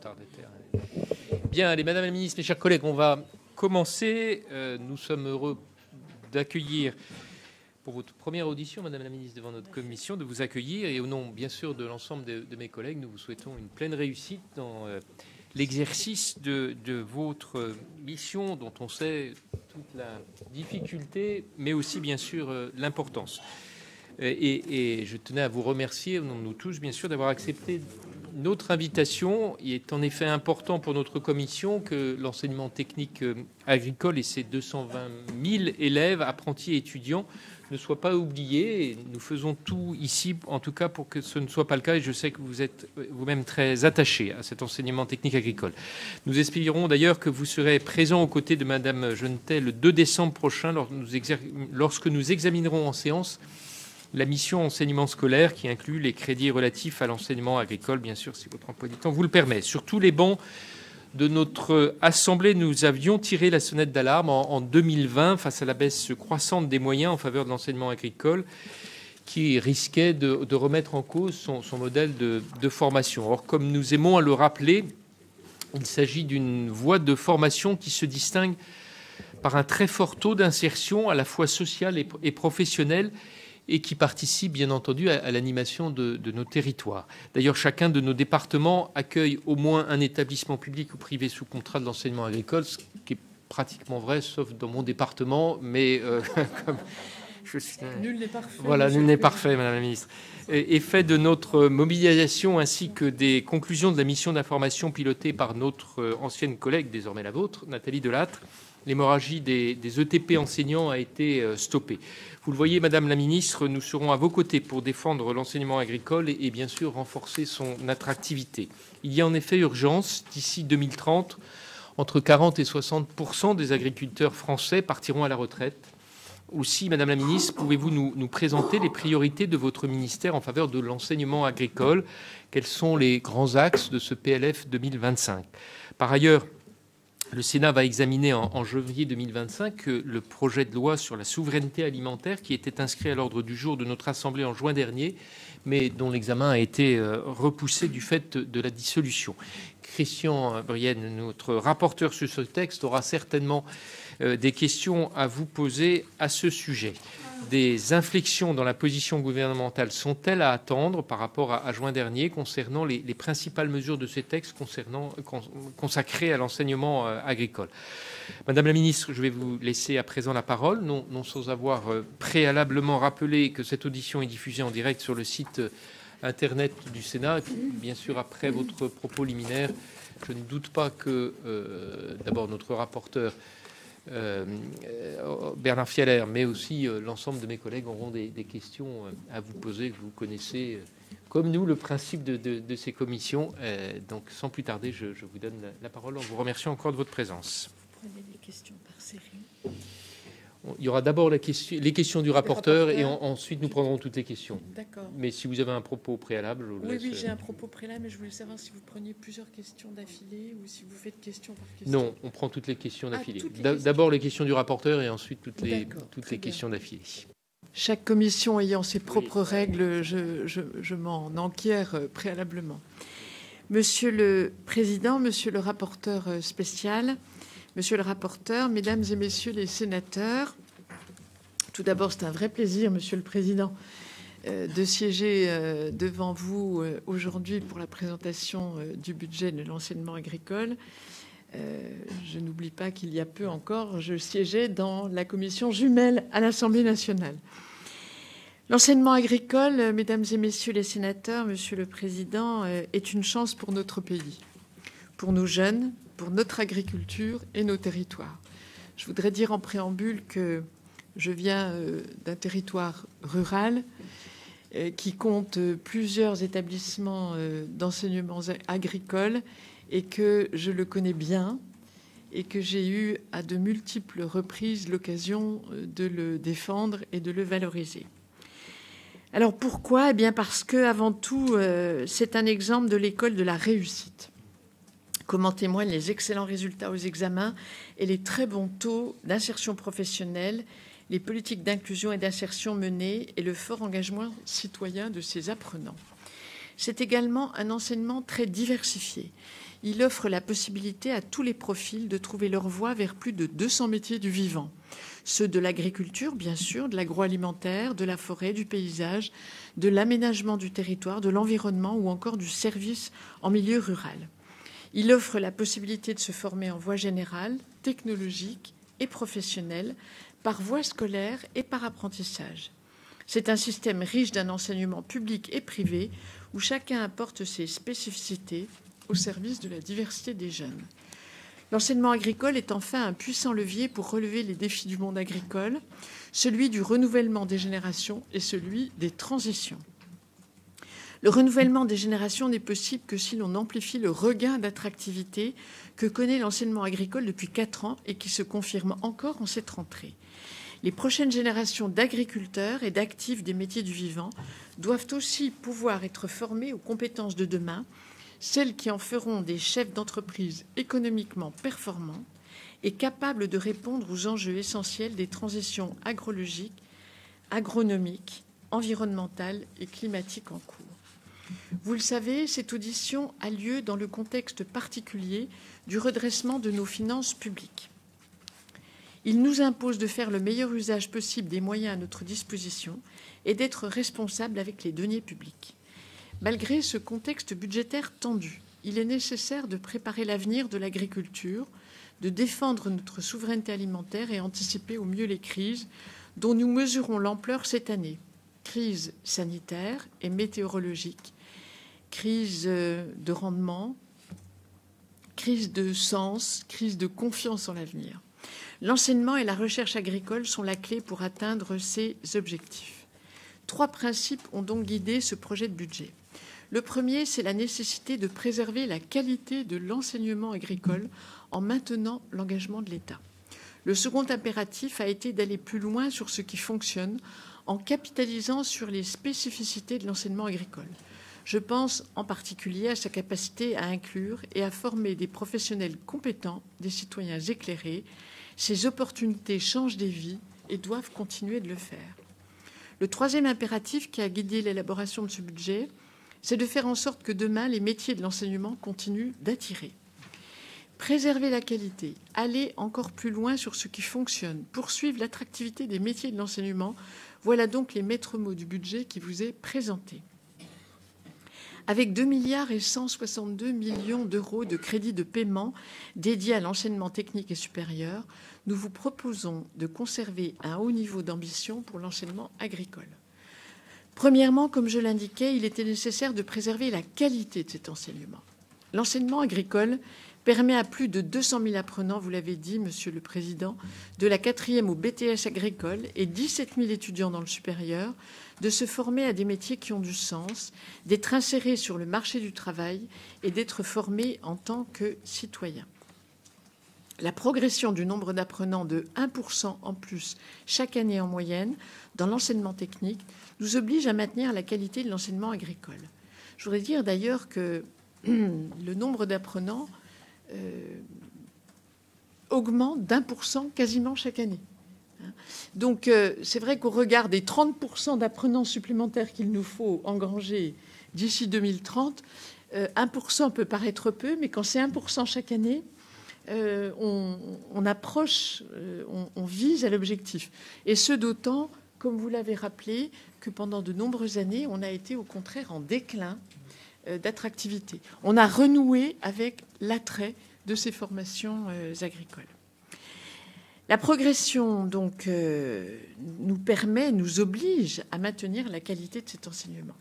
retardataire. Bien, allez, Madame la Ministre, mes chers collègues, on va commencer. Nous sommes heureux d'accueillir, pour votre première audition, Madame la Ministre, devant notre commission, de vous accueillir. Et au nom, bien sûr, de l'ensemble de mes collègues, nous vous souhaitons une pleine réussite dans l'exercice de votre mission, dont on sait toute la difficulté, mais aussi, bien sûr, l'importance. Et je tenais à vous remercier, au nom de nous tous, bien sûr, d'avoir accepté notre invitation. Il est en effet important pour notre commission que l'enseignement technique agricole et ses 220 000 élèves, apprentis et étudiants ne soient pas oubliés. Et nous faisons tout ici, en tout cas, pour que ce ne soit pas le cas. Et je sais que vous êtes vous-même très attachés à cet enseignement technique agricole. Nous espérons d'ailleurs que vous serez présents aux côtés de Madame Genetet le 2 décembre prochain, lorsque nous examinerons en séance la mission enseignement scolaire qui inclut les crédits relatifs à l'enseignement agricole, bien sûr, si votre emploi du temps vous le permet. Sur tous les bancs de notre Assemblée, nous avions tiré la sonnette d'alarme en 2020 face à la baisse croissante des moyens en faveur de l'enseignement agricole qui risquait de remettre en cause son modèle de formation. Or, comme nous aimons à le rappeler, il s'agit d'une voie de formation qui se distingue par un très fort taux d'insertion à la fois sociale et professionnelle, et qui participe bien entendu à l'animation de nos territoires. D'ailleurs, chacun de nos départements accueille au moins un établissement public ou privé sous contrat de l'enseignement agricole, ce qui est pratiquement vrai, sauf dans mon département, mais comme je suis... Nul n'est parfait. Voilà, nul n'est parfait, Madame la Ministre. Et fait de notre mobilisation ainsi que des conclusions de la mission d'information pilotée par notre ancienne collègue, désormais la vôtre, Nathalie Delattre, l'hémorragie des ETP enseignants a été stoppée. Vous le voyez, Madame la Ministre, nous serons à vos côtés pour défendre l'enseignement agricole et bien sûr renforcer son attractivité. Il y a en effet urgence. D'ici 2030, entre 40 et 60% des agriculteurs français partiront à la retraite. Aussi, Madame la Ministre, pouvez-vous nous présenter les priorités de votre ministère en faveur de l'enseignement agricole? Quels sont les grands axes de ce PLF 2025? Par ailleurs, le Sénat va examiner en janvier 2025 le projet de loi sur la souveraineté alimentaire qui était inscrit à l'ordre du jour de notre Assemblée en juin dernier, mais dont l'examen a été repoussé du fait de la dissolution. Christian Brienne, notre rapporteur sur ce texte, aura certainement des questions à vous poser à ce sujet. Des inflexions dans la position gouvernementale sont-elles à attendre par rapport à juin dernier concernant les principales mesures de ces textes consacrés à l'enseignement agricole? Madame la Ministre, je vais vous laisser à présent la parole, non sans avoir préalablement rappelé que cette audition est diffusée en direct sur le site Internet du Sénat. Et puis, bien sûr, après votre propos liminaire, je ne doute pas que, d'abord, notre rapporteur Bernard Fialaire, mais aussi l'ensemble de mes collègues auront des questions à vous poser. Vous connaissez, comme nous, le principe de ces commissions. Donc, sans plus tarder, je vous donne la parole en vous remerciant encore de votre présence. Vous prenez les questions par série. Il y aura d'abord les questions du rapporteur et ensuite nous prendrons toutes les questions. D'accord. Mais si vous avez un propos préalable, je vous laisse... Oui, j'ai un propos préalable, mais je voulais savoir si vous preniez plusieurs questions d'affilée ou si vous faites question par question. Non, on prend toutes les questions d'affilée. Ah, d'abord les questions du rapporteur et ensuite toutes les questions d'affilée. Chaque commission ayant ses propres règles, je m'en enquiers préalablement. Monsieur le Président, Monsieur le rapporteur spécial, Monsieur le rapporteur, Mesdames et Messieurs les sénateurs, tout d'abord, c'est un vrai plaisir, Monsieur le Président, de siéger devant vous aujourd'hui pour la présentation du budget de l'enseignement agricole. Je n'oublie pas qu'il y a peu encore, je siégeais dans la commission jumelle à l'Assemblée nationale. L'enseignement agricole, Mesdames et Messieurs les sénateurs, Monsieur le Président, est une chance pour notre pays, pour nos jeunes, pour notre agriculture et nos territoires. Je voudrais dire en préambule que je viens d'un territoire rural qui compte plusieurs établissements d'enseignement agricole et que je le connais bien et que j'ai eu à de multiples reprises l'occasion de le défendre et de le valoriser. Alors pourquoi? Eh bien parce que, avant tout, c'est un exemple de l'école de la réussite, comme en témoignent les excellents résultats aux examens et les très bons taux d'insertion professionnelle, les politiques d'inclusion et d'insertion menées et le fort engagement citoyen de ses apprenants. C'est également un enseignement très diversifié. Il offre la possibilité à tous les profils de trouver leur voie vers plus de 200 métiers du vivant. Ceux de l'agriculture, bien sûr, de l'agroalimentaire, de la forêt, du paysage, de l'aménagement du territoire, de l'environnement ou encore du service en milieu rural. Il offre la possibilité de se former en voie générale, technologique et professionnelle, par voie scolaire et par apprentissage. C'est un système riche d'un enseignement public et privé où chacun apporte ses spécificités au service de la diversité des jeunes. L'enseignement agricole est enfin un puissant levier pour relever les défis du monde agricole, celui du renouvellement des générations et celui des transitions. Le renouvellement des générations n'est possible que si l'on amplifie le regain d'attractivité que connaît l'enseignement agricole depuis 4 ans et qui se confirme encore en cette rentrée. Les prochaines générations d'agriculteurs et d'actifs des métiers du vivant doivent aussi pouvoir être formées aux compétences de demain, celles qui en feront des chefs d'entreprise économiquement performants et capables de répondre aux enjeux essentiels des transitions agrologiques, agronomiques, environnementales et climatiques en cours. Vous le savez, cette audition a lieu dans le contexte particulier du redressement de nos finances publiques. Il nous impose de faire le meilleur usage possible des moyens à notre disposition et d'être responsables avec les deniers publics. Malgré ce contexte budgétaire tendu, il est nécessaire de préparer l'avenir de l'agriculture, de défendre notre souveraineté alimentaire et anticiper au mieux les crises dont nous mesurons l'ampleur cette année. Crise sanitaire et météorologique, crise de rendement, crise de sens, crise de confiance en l'avenir. L'enseignement et la recherche agricole sont la clé pour atteindre ces objectifs. 3 principes ont donc guidé ce projet de budget. Le premier, c'est la nécessité de préserver la qualité de l'enseignement agricole en maintenant l'engagement de l'État. Le second impératif a été d'aller plus loin sur ce qui fonctionne en capitalisant sur les spécificités de l'enseignement agricole. Je pense en particulier à sa capacité à inclure et à former des professionnels compétents, des citoyens éclairés. Ces opportunités changent des vies et doivent continuer de le faire. Le troisième impératif qui a guidé l'élaboration de ce budget, c'est de faire en sorte que demain, les métiers de l'enseignement continuent d'attirer. Préserver la qualité, aller encore plus loin sur ce qui fonctionne, poursuivre l'attractivité des métiers de l'enseignement, voilà donc les maîtres mots du budget qui vous est présenté. Avec 2 milliards et 162 millions d'euros de crédits de paiement dédiés à l'enseignement technique et supérieur, nous vous proposons de conserver un haut niveau d'ambition pour l'enseignement agricole. Premièrement, comme je l'indiquais, il était nécessaire de préserver la qualité de cet enseignement. L'enseignement agricole permet à plus de 200 000 apprenants, vous l'avez dit, Monsieur le Président, de la 4e au BTS agricole et 17 000 étudiants dans le supérieur, de se former à des métiers qui ont du sens, d'être insérés sur le marché du travail et d'être formés en tant que citoyens. La progression du nombre d'apprenants de 1% en plus chaque année en moyenne dans l'enseignement technique nous oblige à maintenir la qualité de l'enseignement agricole. Je voudrais dire d'ailleurs que le nombre d'apprenants augmente d'1% quasiment chaque année. Donc, c'est vrai qu'au regard des 30% d'apprenants supplémentaires qu'il nous faut engranger d'ici 2030, 1% peut paraître peu, mais quand c'est 1% chaque année, on approche, on vise à l'objectif. Et ce d'autant, comme vous l'avez rappelé, que pendant de nombreuses années, on a été au contraire en déclin d'attractivité. On a renoué avec l'attrait de ces formations agricoles. La progression, donc, nous oblige à maintenir la qualité de cet enseignement.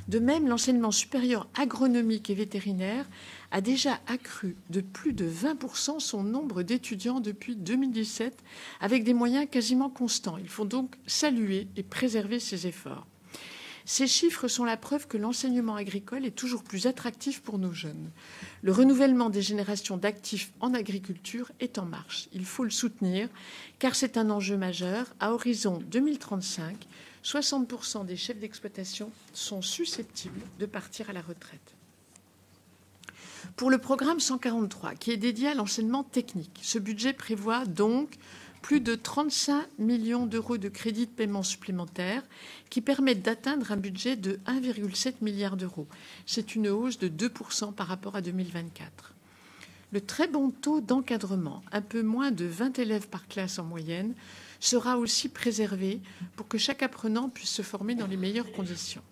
De même, l'enseignement supérieur agronomique et vétérinaire a déjà accru de plus de 20% son nombre d'étudiants depuis 2017, avec des moyens quasiment constants. Il faut donc saluer et préserver ces efforts. Ces chiffres sont la preuve que l'enseignement agricole est toujours plus attractif pour nos jeunes. Le renouvellement des générations d'actifs en agriculture est en marche. Il faut le soutenir car c'est un enjeu majeur. À horizon 2035, 60% des chefs d'exploitation sont susceptibles de partir à la retraite. Pour le programme 143, qui est dédié à l'enseignement technique, ce budget prévoit donc plus de 35 millions d'euros de crédits de paiement supplémentaires qui permettent d'atteindre un budget de 1,7 milliard d'euros. C'est une hausse de 2% par rapport à 2024. Le très bon taux d'encadrement, un peu moins de 20 élèves par classe en moyenne, sera aussi préservé pour que chaque apprenant puisse se former dans les meilleures conditions.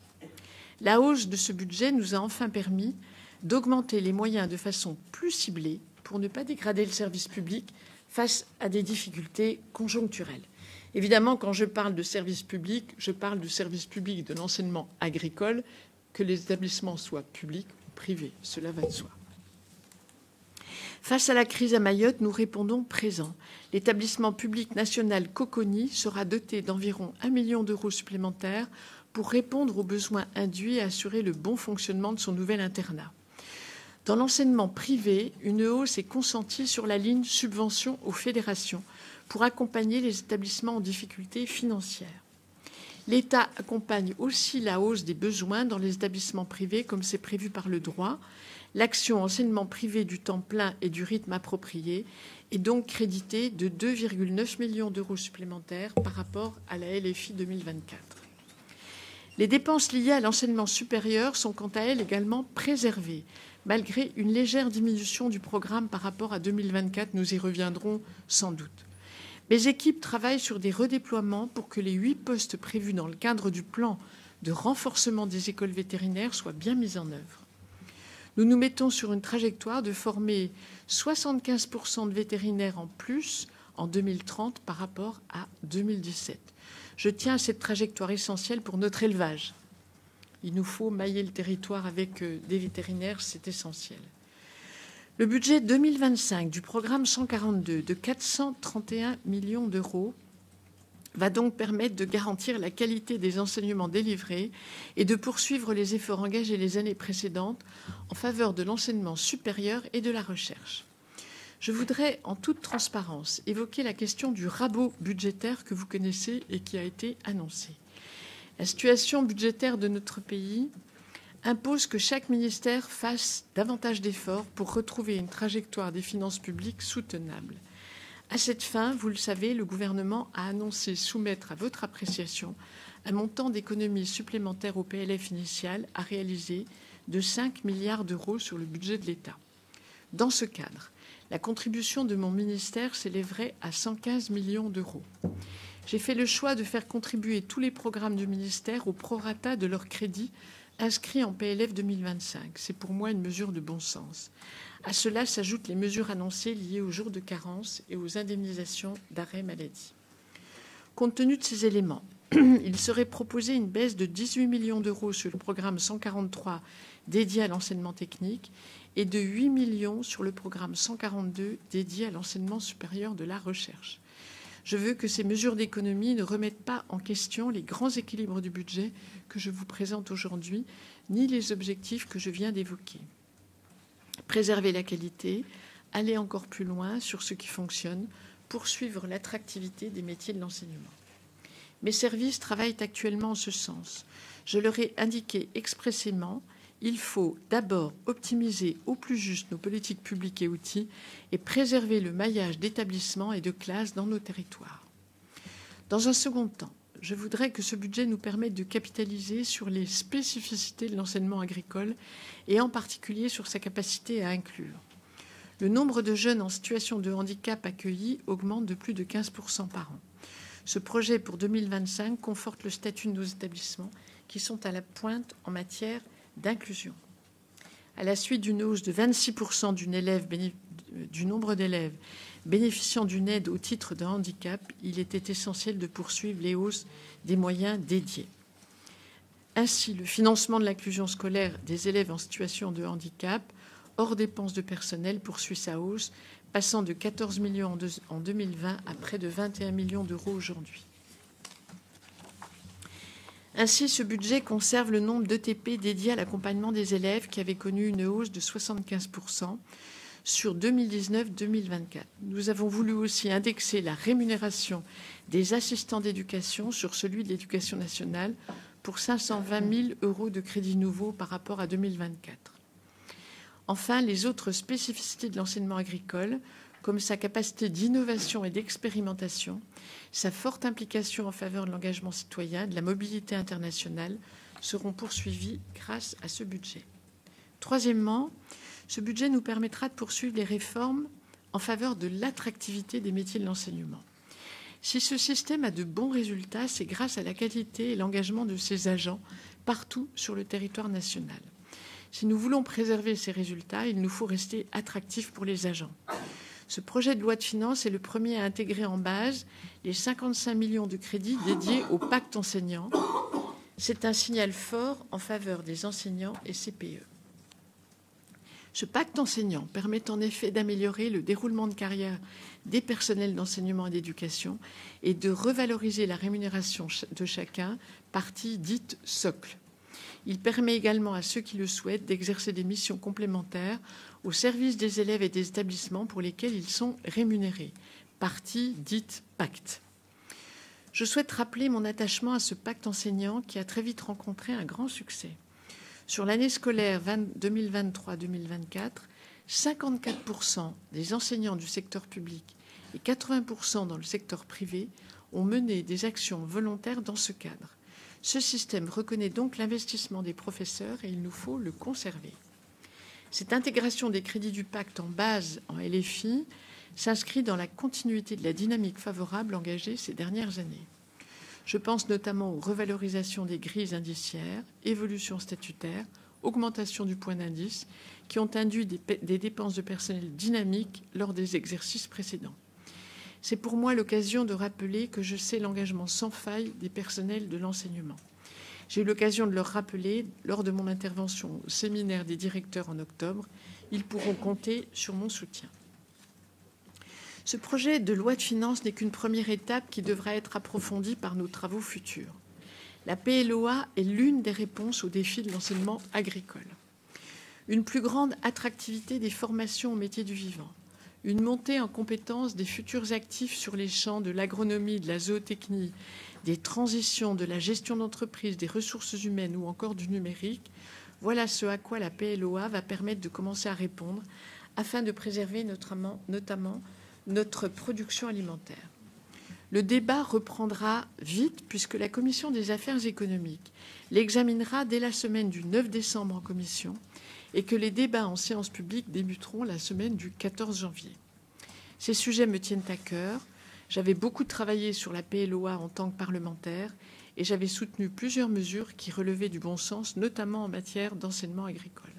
La hausse de ce budget nous a enfin permis d'augmenter les moyens de façon plus ciblée pour ne pas dégrader le service public face à des difficultés conjoncturelles. Évidemment, quand je parle de service public, je parle du service public de l'enseignement agricole, que les établissements soient publics ou privés. Cela va de soi. Face à la crise à Mayotte, nous répondons présent. L'établissement public national Coconi sera doté d'environ 1 million d'euros supplémentaires pour répondre aux besoins induits et assurer le bon fonctionnement de son nouvel internat. Dans l'enseignement privé, une hausse est consentie sur la ligne subvention aux fédérations pour accompagner les établissements en difficulté financière. L'État accompagne aussi la hausse des besoins dans les établissements privés comme c'est prévu par le droit. L'action enseignement privé du temps plein et du rythme approprié est donc créditée de 2,9 millions d'euros supplémentaires par rapport à la LFI 2024. Les dépenses liées à l'enseignement supérieur sont quant à elles également préservées, malgré une légère diminution du programme par rapport à 2024. Nous y reviendrons sans doute. Mes équipes travaillent sur des redéploiements pour que les 8 postes prévus dans le cadre du plan de renforcement des écoles vétérinaires soient bien mis en œuvre. Nous nous mettons sur une trajectoire de former 75% de vétérinaires en plus en 2030 par rapport à 2017. Je tiens à cette trajectoire essentielle pour notre élevage. Il nous faut mailler le territoire avec des vétérinaires, c'est essentiel. Le budget 2025 du programme 142 de 431 millions d'euros va donc permettre de garantir la qualité des enseignements délivrés et de poursuivre les efforts engagés les années précédentes en faveur de l'enseignement supérieur et de la recherche. Je voudrais, en toute transparence, évoquer la question du rabot budgétaire que vous connaissez et qui a été annoncé. La situation budgétaire de notre pays impose que chaque ministère fasse davantage d'efforts pour retrouver une trajectoire des finances publiques soutenable. À cette fin, vous le savez, le gouvernement a annoncé soumettre à votre appréciation un montant d'économies supplémentaires au PLF initial à réaliser de 5 milliards d'euros sur le budget de l'État. Dans ce cadre, la contribution de mon ministère s'élèverait à 115 millions d'euros. J'ai fait le choix de faire contribuer tous les programmes du ministère au prorata de leurs crédits inscrits en PLF 2025. C'est pour moi une mesure de bon sens. À cela s'ajoutent les mesures annoncées liées aux jours de carence et aux indemnisations d'arrêt maladie. Compte tenu de ces éléments, il serait proposé une baisse de 18 millions d'euros sur le programme 143 dédié à l'enseignement technique et de 8 millions sur le programme 142 dédié à l'enseignement supérieur de la recherche. Je veux que ces mesures d'économie ne remettent pas en question les grands équilibres du budget que je vous présente aujourd'hui, ni les objectifs que je viens d'évoquer. Préserver la qualité, aller encore plus loin sur ce qui fonctionne, poursuivre l'attractivité des métiers de l'enseignement. Mes services travaillent actuellement en ce sens. Je leur ai indiqué expressément, il faut d'abord optimiser au plus juste nos politiques publiques et outils et préserver le maillage d'établissements et de classes dans nos territoires. Dans un second temps, je voudrais que ce budget nous permette de capitaliser sur les spécificités de l'enseignement agricole et en particulier sur sa capacité à inclure. Le nombre de jeunes en situation de handicap accueillis augmente de plus de 15% par an. Ce projet pour 2025 conforte le statut de nos établissements qui sont à la pointe en matière d'inclusion. À la suite d'une hausse de 26% du nombre d'élèves bénéficiant d'une aide au titre d'un handicap, il était essentiel de poursuivre les hausses des moyens dédiés. Ainsi, le financement de l'inclusion scolaire des élèves en situation de handicap, hors dépenses de personnel, poursuit sa hausse, passant de 14 millions en 2020 à près de 21 millions d'euros aujourd'hui. Ainsi, ce budget conserve le nombre d'ETP dédiés à l'accompagnement des élèves qui avait connu une hausse de 75% sur 2019-2024. Nous avons voulu aussi indexer la rémunération des assistants d'éducation sur celui de l'éducation nationale pour 520 000 euros de crédits nouveaux par rapport à 2024. Enfin, les autres spécificités de l'enseignement agricole, comme sa capacité d'innovation et d'expérimentation, sa forte implication en faveur de l'engagement citoyen, de la mobilité internationale, seront poursuivis grâce à ce budget. Troisièmement, ce budget nous permettra de poursuivre les réformes en faveur de l'attractivité des métiers de l'enseignement. Si ce système a de bons résultats, c'est grâce à la qualité et l'engagement de ses agents partout sur le territoire national. Si nous voulons préserver ces résultats, il nous faut rester attractifs pour les agents. Ce projet de loi de finances est le premier à intégrer en base les 55 millions de crédits dédiés au pacte enseignant. C'est un signal fort en faveur des enseignants et CPE. Ce pacte enseignant permet en effet d'améliorer le déroulement de carrière des personnels d'enseignement et d'éducation et de revaloriser la rémunération de chacun, partie dite socle. Il permet également à ceux qui le souhaitent d'exercer des missions complémentaires au service des élèves et des établissements pour lesquels ils sont rémunérés, partie dite pacte. Je souhaite rappeler mon attachement à ce pacte enseignant qui a très vite rencontré un grand succès. Sur l'année scolaire 2023-2024, 54% des enseignants du secteur public et 80% dans le secteur privé ont mené des actions volontaires dans ce cadre. Ce système reconnaît donc l'investissement des professeurs et il nous faut le conserver. Cette intégration des crédits du pacte en base en LFI s'inscrit dans la continuité de la dynamique favorable engagée ces dernières années. Je pense notamment aux revalorisations des grilles indiciaires, évolutions statutaires, augmentation du point d'indice, qui ont induit des dépenses de personnel dynamiques lors des exercices précédents. C'est pour moi l'occasion de rappeler que je sais l'engagement sans faille des personnels de l'enseignement. J'ai eu l'occasion de leur rappeler lors de mon intervention au séminaire des directeurs en octobre. Ils pourront compter sur mon soutien. Ce projet de loi de finances n'est qu'une première étape qui devra être approfondie par nos travaux futurs. La PLOA est l'une des réponses aux défis de l'enseignement agricole. Une plus grande attractivité des formations au métier du vivant, une montée en compétences des futurs actifs sur les champs de l'agronomie, de la zootechnie, des transitions, de la gestion d'entreprise, des ressources humaines ou encore du numérique, voilà ce à quoi la PLOA va permettre de commencer à répondre afin de préserver notamment notre production alimentaire. Le débat reprendra vite puisque la Commission des affaires économiques l'examinera dès la semaine du 9 décembre en commission et que les débats en séance publique débuteront la semaine du 14 janvier. Ces sujets me tiennent à cœur. J'avais beaucoup travaillé sur la PLOA en tant que parlementaire et j'avais soutenu plusieurs mesures qui relevaient du bon sens, notamment en matière d'enseignement agricole.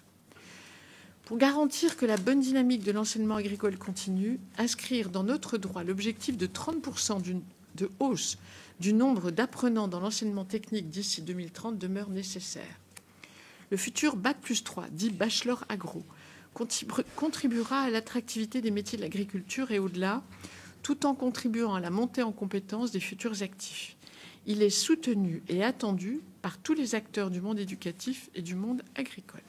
Pour garantir que la bonne dynamique de l'enseignement agricole continue, inscrire dans notre droit l'objectif de 30% de hausse du nombre d'apprenants dans l'enseignement technique d'ici 2030 demeure nécessaire. Le futur Bac+3, dit Bachelor Agro, contribuera à l'attractivité des métiers de l'agriculture et au-delà, tout en contribuant à la montée en compétences des futurs actifs. Il est soutenu et attendu par tous les acteurs du monde éducatif et du monde agricole.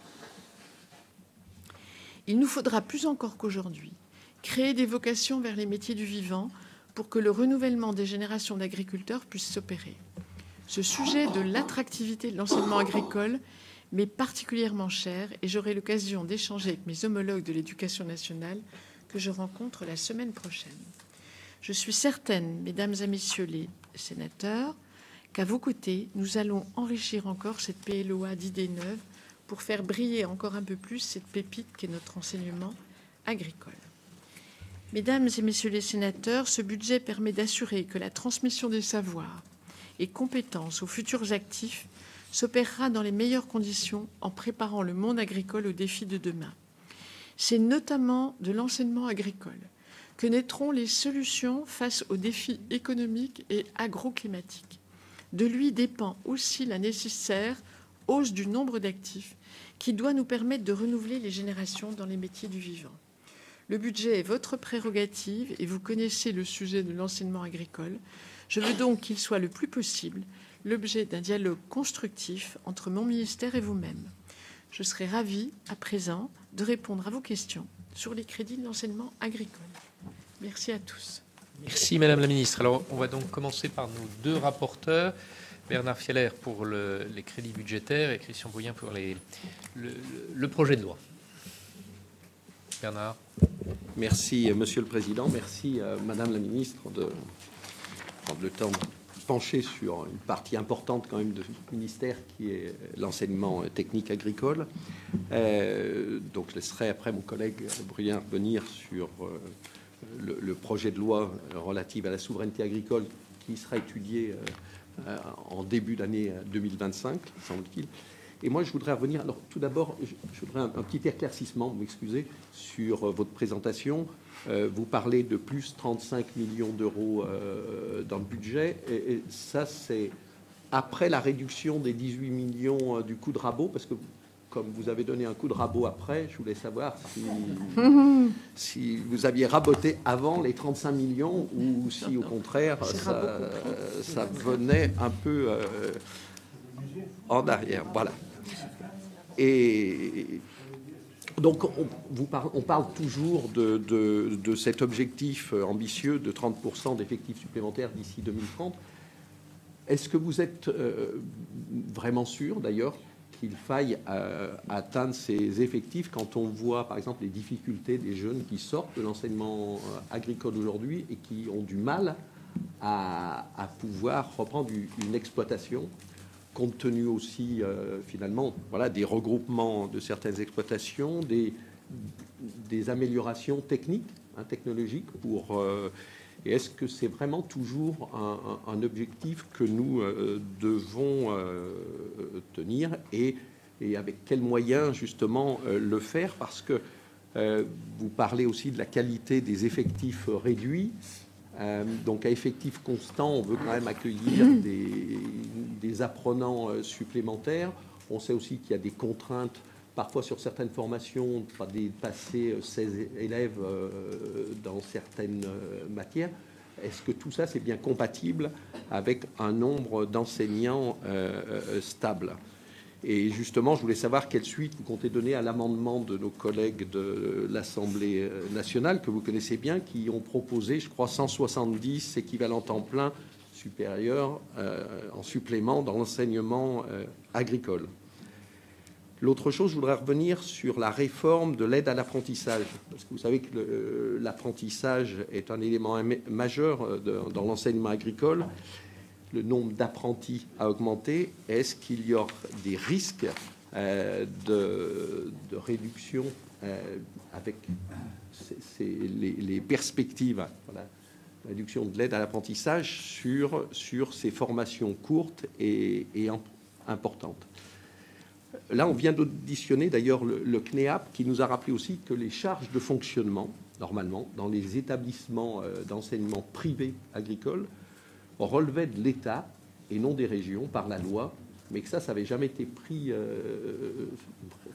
Il nous faudra plus encore qu'aujourd'hui créer des vocations vers les métiers du vivant pour que le renouvellement des générations d'agriculteurs puisse s'opérer. Ce sujet de l'attractivité de l'enseignement agricole m'est particulièrement cher et j'aurai l'occasion d'échanger avec mes homologues de l'éducation nationale que je rencontre la semaine prochaine. Je suis certaine, mesdames et messieurs les sénateurs, qu'à vos côtés, nous allons enrichir encore cette PLOA d'idées neuves pour faire briller encore un peu plus cette pépite qu'est notre enseignement agricole. Mesdames et messieurs les sénateurs, ce budget permet d'assurer que la transmission des savoirs et compétences aux futurs actifs s'opérera dans les meilleures conditions en préparant le monde agricole aux défis de demain. C'est notamment de l'enseignement agricole que naîtront les solutions face aux défis économiques et agroclimatiques. De lui dépend aussi la nécessaire hausse du nombre d'actifs qui doit nous permettre de renouveler les générations dans les métiers du vivant. Le budget est votre prérogative et vous connaissez le sujet de l'enseignement agricole. Je veux donc qu'il soit le plus possible l'objet d'un dialogue constructif entre mon ministère et vous-même. Je serai ravie, à présent, de répondre à vos questions sur les crédits de l'enseignement agricole. Merci à tous. Merci Madame la Ministre. Alors, on va donc commencer par nos deux rapporteurs, Bernard Fieler pour les crédits budgétaires et Christian Bouillin pour le projet de loi. Bernard. Merci, Monsieur le Président. Merci, Madame la Ministre, de prendre le temps de pencher sur une partie importante quand même de ce ministère qui est l'enseignement technique agricole. Donc je laisserai après mon collègue Brien revenir sur le projet de loi relative à la souveraineté agricole qui sera étudié en début d'année 2025, semble-t-il. Et moi, je voudrais revenir. Alors, tout d'abord, je voudrais un petit éclaircissement, vous m'excusez, sur votre présentation. Vous parlez de plus 35 millions d'euros dans le budget. Et ça, c'est après la réduction des 18 millions du coup de rabot, parce que comme vous avez donné un coup de rabot après, je voulais savoir si vous aviez raboté avant les 35 millions ou si, au contraire, ça venait un peu en arrière. Voilà. Et donc, on parle toujours de cet objectif ambitieux de 30% d'effectifs supplémentaires d'ici 2030. Est-ce que vous êtes vraiment sûr, d'ailleurs, qu'il faille atteindre ces effectifs quand on voit, par exemple, les difficultés des jeunes qui sortent de l'enseignement agricole aujourd'hui et qui ont du mal à pouvoir reprendre une exploitation, compte tenu aussi, finalement, voilà, des regroupements de certaines exploitations, des améliorations techniques, technologiques pour... et est-ce que c'est vraiment toujours un objectif que nous devons tenir et avec quels moyens, justement, le faire? Parce que vous parlez aussi de la qualité des effectifs réduits. Donc à effectif constant, on veut quand même accueillir des apprenants supplémentaires. On sait aussi qu'il y a des contraintes, parfois sur certaines formations, pas dépasser 16 élèves dans certaines matières. Est-ce que tout ça, c'est bien compatible avec un nombre d'enseignants stable? Et justement, je voulais savoir quelle suite vous comptez donner à l'amendement de nos collègues de l'Assemblée nationale, que vous connaissez bien, qui ont proposé, je crois, 170 équivalents temps plein supérieurs en supplément dans l'enseignement agricole. L'autre chose, je voudrais revenir sur la réforme de l'aide à l'apprentissage, parce que vous savez que l'apprentissage est un élément majeur dans l'enseignement agricole. Le nombre d'apprentis a augmenté. Est-ce qu'il y aura des risques de réduction avec les perspectives, voilà, réduction de l'aide à l'apprentissage sur ces formations courtes et importantes? Là, on vient d'auditionner d'ailleurs le CNEAP qui nous a rappelé aussi que les charges de fonctionnement, normalement, dans les établissements d'enseignement privés agricoles, relevait de l'État et non des régions par la loi, mais que ça n'avait jamais été pris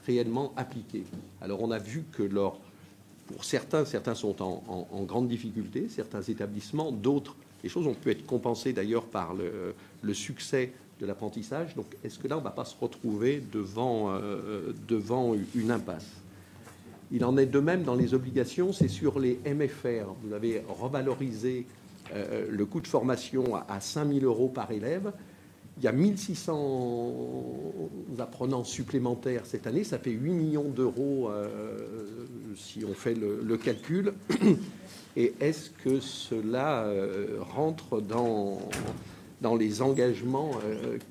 réellement appliqué. Alors on a vu que pour certains sont en grande difficulté, certains établissements, d'autres, les choses ont pu être compensées d'ailleurs par le succès de l'apprentissage. Donc est-ce que là on ne va pas se retrouver devant une impasse? Il en est de même dans les obligations, c'est sur les MFR. Vous avez revalorisé le coût de formation à 5 000 € par élève. Il y a 1 600 apprenants supplémentaires cette année. Ça fait 8 millions d'euros si on fait le calcul. Et est-ce que cela rentre dans les engagements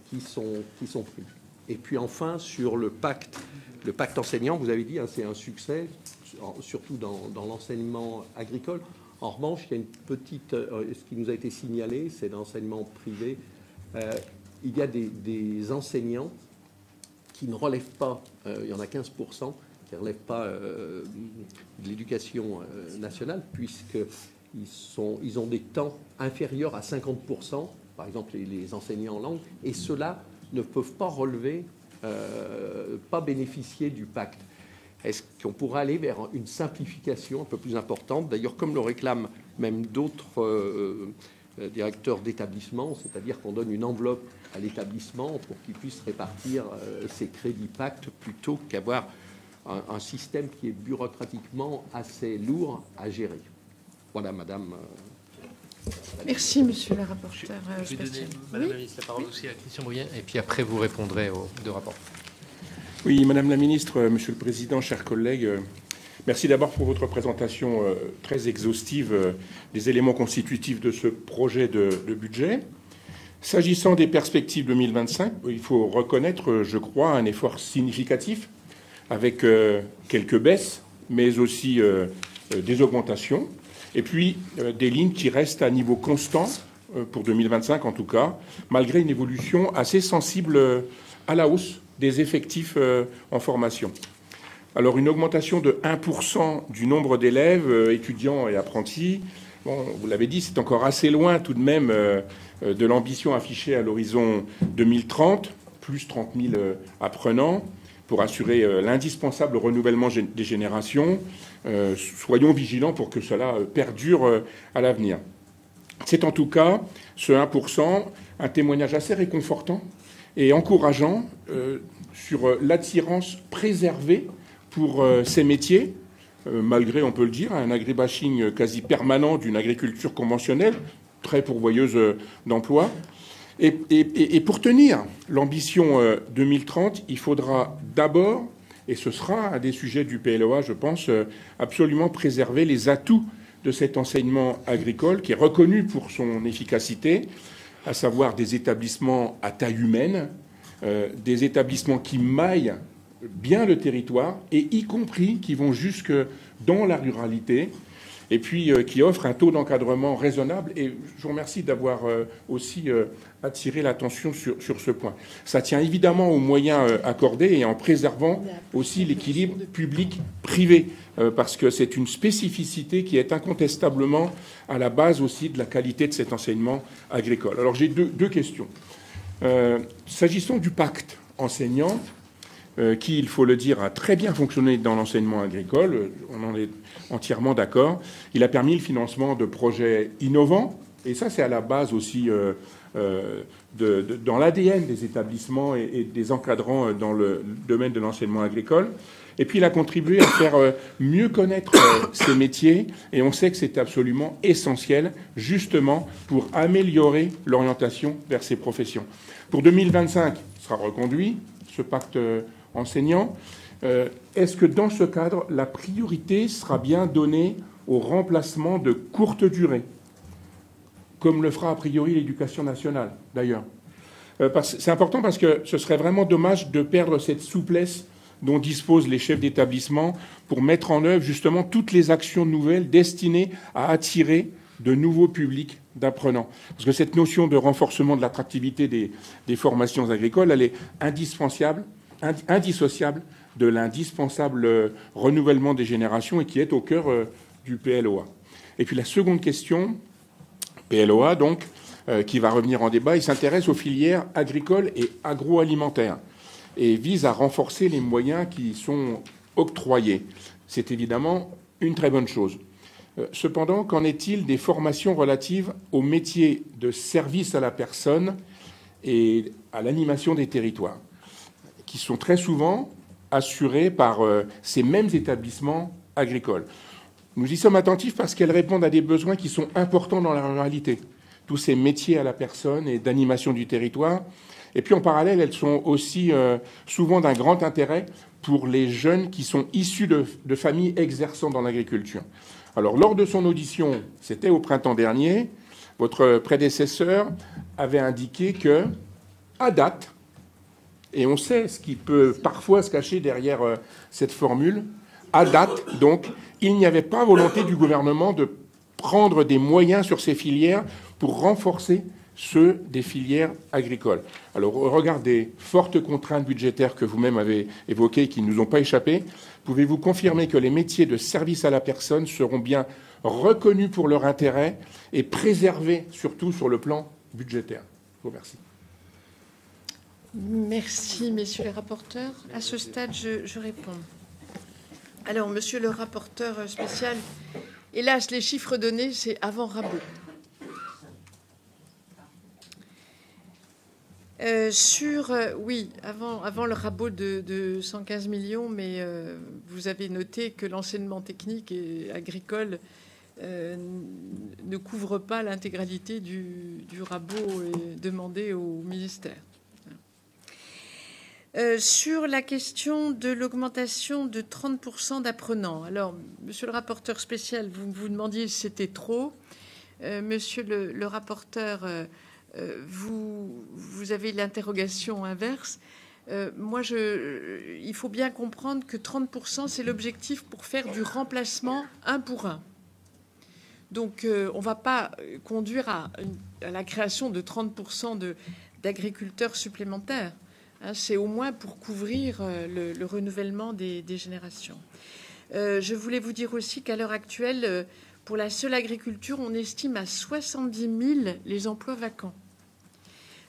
qui sont pris? Et puis enfin, sur le pacte enseignant, vous avez dit, c'est un succès, surtout dans l'enseignement agricole. En revanche, il y a une petite... ce qui nous a été signalé, c'est l'enseignement privé. Il y a des enseignants qui ne relèvent pas, il y en a 15% qui ne relèvent pas de l'éducation nationale, puisqu'ils ont des temps inférieurs à 50%, par exemple les enseignants en langue, et ceux-là ne peuvent pas relever, pas bénéficier du pacte. Est-ce qu'on pourra aller vers une simplification un peu plus importante? D'ailleurs, comme le réclament même d'autres directeurs d'établissement, c'est-à-dire qu'on donne une enveloppe à l'établissement pour qu'il puisse répartir ses crédits pacte plutôt qu'avoir un système qui est bureaucratiquement assez lourd à gérer. Voilà, madame. Merci, monsieur le rapporteur. Je vais donner, madame la ministre, la parole aussi à Christian Brien, et puis après, vous répondrez aux deux rapports. Oui, Madame la Ministre, Monsieur le Président, chers collègues, Merci d'abord pour votre présentation très exhaustive des éléments constitutifs de ce projet de budget. S'agissant des perspectives 2025, il faut reconnaître, je crois, un effort significatif avec quelques baisses, mais aussi des augmentations, et puis des lignes qui restent à niveau constant, pour 2025 en tout cas, malgré une évolution assez sensible à la hausse des effectifs en formation. Alors une augmentation de 1% du nombre d'élèves, étudiants et apprentis, bon, vous l'avez dit, c'est encore assez loin tout de même de l'ambition affichée à l'horizon 2030, plus 30 000 apprenants, pour assurer l'indispensable renouvellement des générations. Soyons vigilants pour que cela perdure à l'avenir. C'est en tout cas, ce 1%, un témoignage assez réconfortant et encourageant sur l'attirance préservée pour ces métiers, malgré, on peut le dire, un agribashing quasi permanent d'une agriculture conventionnelle, très pourvoyeuse d'emplois. Et pour tenir l'ambition 2030, il faudra d'abord, et ce sera un des sujets du PLOA, je pense, absolument préserver les atouts de cet enseignement agricole qui est reconnu pour son efficacité, à savoir des établissements à taille humaine, des établissements qui maillent bien le territoire et y compris qui vont jusque dans la ruralité et puis qui offrent un taux d'encadrement raisonnable. Et je vous remercie d'avoir aussi attiré l'attention sur ce point. Ça tient évidemment aux moyens accordés et en préservant aussi l'équilibre public-privé, parce que c'est une spécificité qui est incontestablement à la base aussi de la qualité de cet enseignement agricole. Alors j'ai deux questions. S'agissant du pacte enseignant, qui, il faut le dire, a très bien fonctionné dans l'enseignement agricole, on en est entièrement d'accord. Il a permis le financement de projets innovants, et ça c'est à la base aussi dans l'ADN des établissements et des encadrants dans le domaine de l'enseignement agricole. Et puis il a contribué à faire mieux connaître ces métiers, et on sait que c'est absolument essentiel, justement, pour améliorer l'orientation vers ces professions. Pour 2025, il sera reconduit, ce pacte enseignant. Est-ce que dans ce cadre, la priorité sera bien donnée au remplacement de courte durée, comme le fera a priori l'éducation nationale, d'ailleurs? C'est important parce que ce serait vraiment dommage de perdre cette souplesse dont disposent les chefs d'établissement pour mettre en œuvre justement toutes les actions nouvelles destinées à attirer de nouveaux publics d'apprenants. Parce que cette notion de renforcement de l'attractivité des formations agricoles, elle est indissociable de l'indispensable renouvellement des générations et qui est au cœur du PLOA. Et puis la seconde question, PLOA donc, qui va revenir en débat, il s'intéresse aux filières agricoles et agroalimentaires et vise à renforcer les moyens qui sont octroyés. C'est évidemment une très bonne chose. Cependant, qu'en est-il des formations relatives aux métiers de service à la personne et à l'animation des territoires, qui sont très souvent assurées par ces mêmes établissements agricoles? Nous y sommes attentifs parce qu'elles répondent à des besoins qui sont importants dans la ruralité, tous ces métiers à la personne et d'animation du territoire. Et puis en parallèle, elles sont aussi souvent d'un grand intérêt pour les jeunes qui sont issus de familles exerçant dans l'agriculture. Alors lors de son audition, c'était au printemps dernier, votre prédécesseur avait indiqué que, à date, et on sait ce qui peut parfois se cacher derrière cette formule, à date, donc, il n'y avait pas volonté du gouvernement de prendre des moyens sur ces filières pour renforcer ceux des filières agricoles. Alors, au regard des fortes contraintes budgétaires que vous-même avez évoquées et qui ne nous ont pas échappé, pouvez-vous confirmer que les métiers de service à la personne seront bien reconnus pour leur intérêt et préservés, surtout sur le plan budgétaire? Je vous remercie. Merci, messieurs les rapporteurs. À ce stade, je réponds. Alors, monsieur le rapporteur spécial, hélas, les chiffres donnés, c'est avant rabot. Oui, avant le rabot de 115 millions, mais vous avez noté que l'enseignement technique et agricole ne couvre pas l'intégralité du rabot demandé au ministère. Sur la question de l'augmentation de 30% d'apprenants, alors, monsieur le rapporteur spécial, vous vous demandiez si c'était trop. Monsieur le rapporteur, vous avez l'interrogation inverse. Moi, il faut bien comprendre que 30%, c'est l'objectif pour faire du remplacement 1 pour 1. Donc, on ne va pas conduire à la création de 30% d'agriculteurs supplémentaires. Hein, c'est au moins pour couvrir le renouvellement des générations. Je voulais vous dire aussi qu'à l'heure actuelle, pour la seule agriculture, on estime à 70 000 les emplois vacants.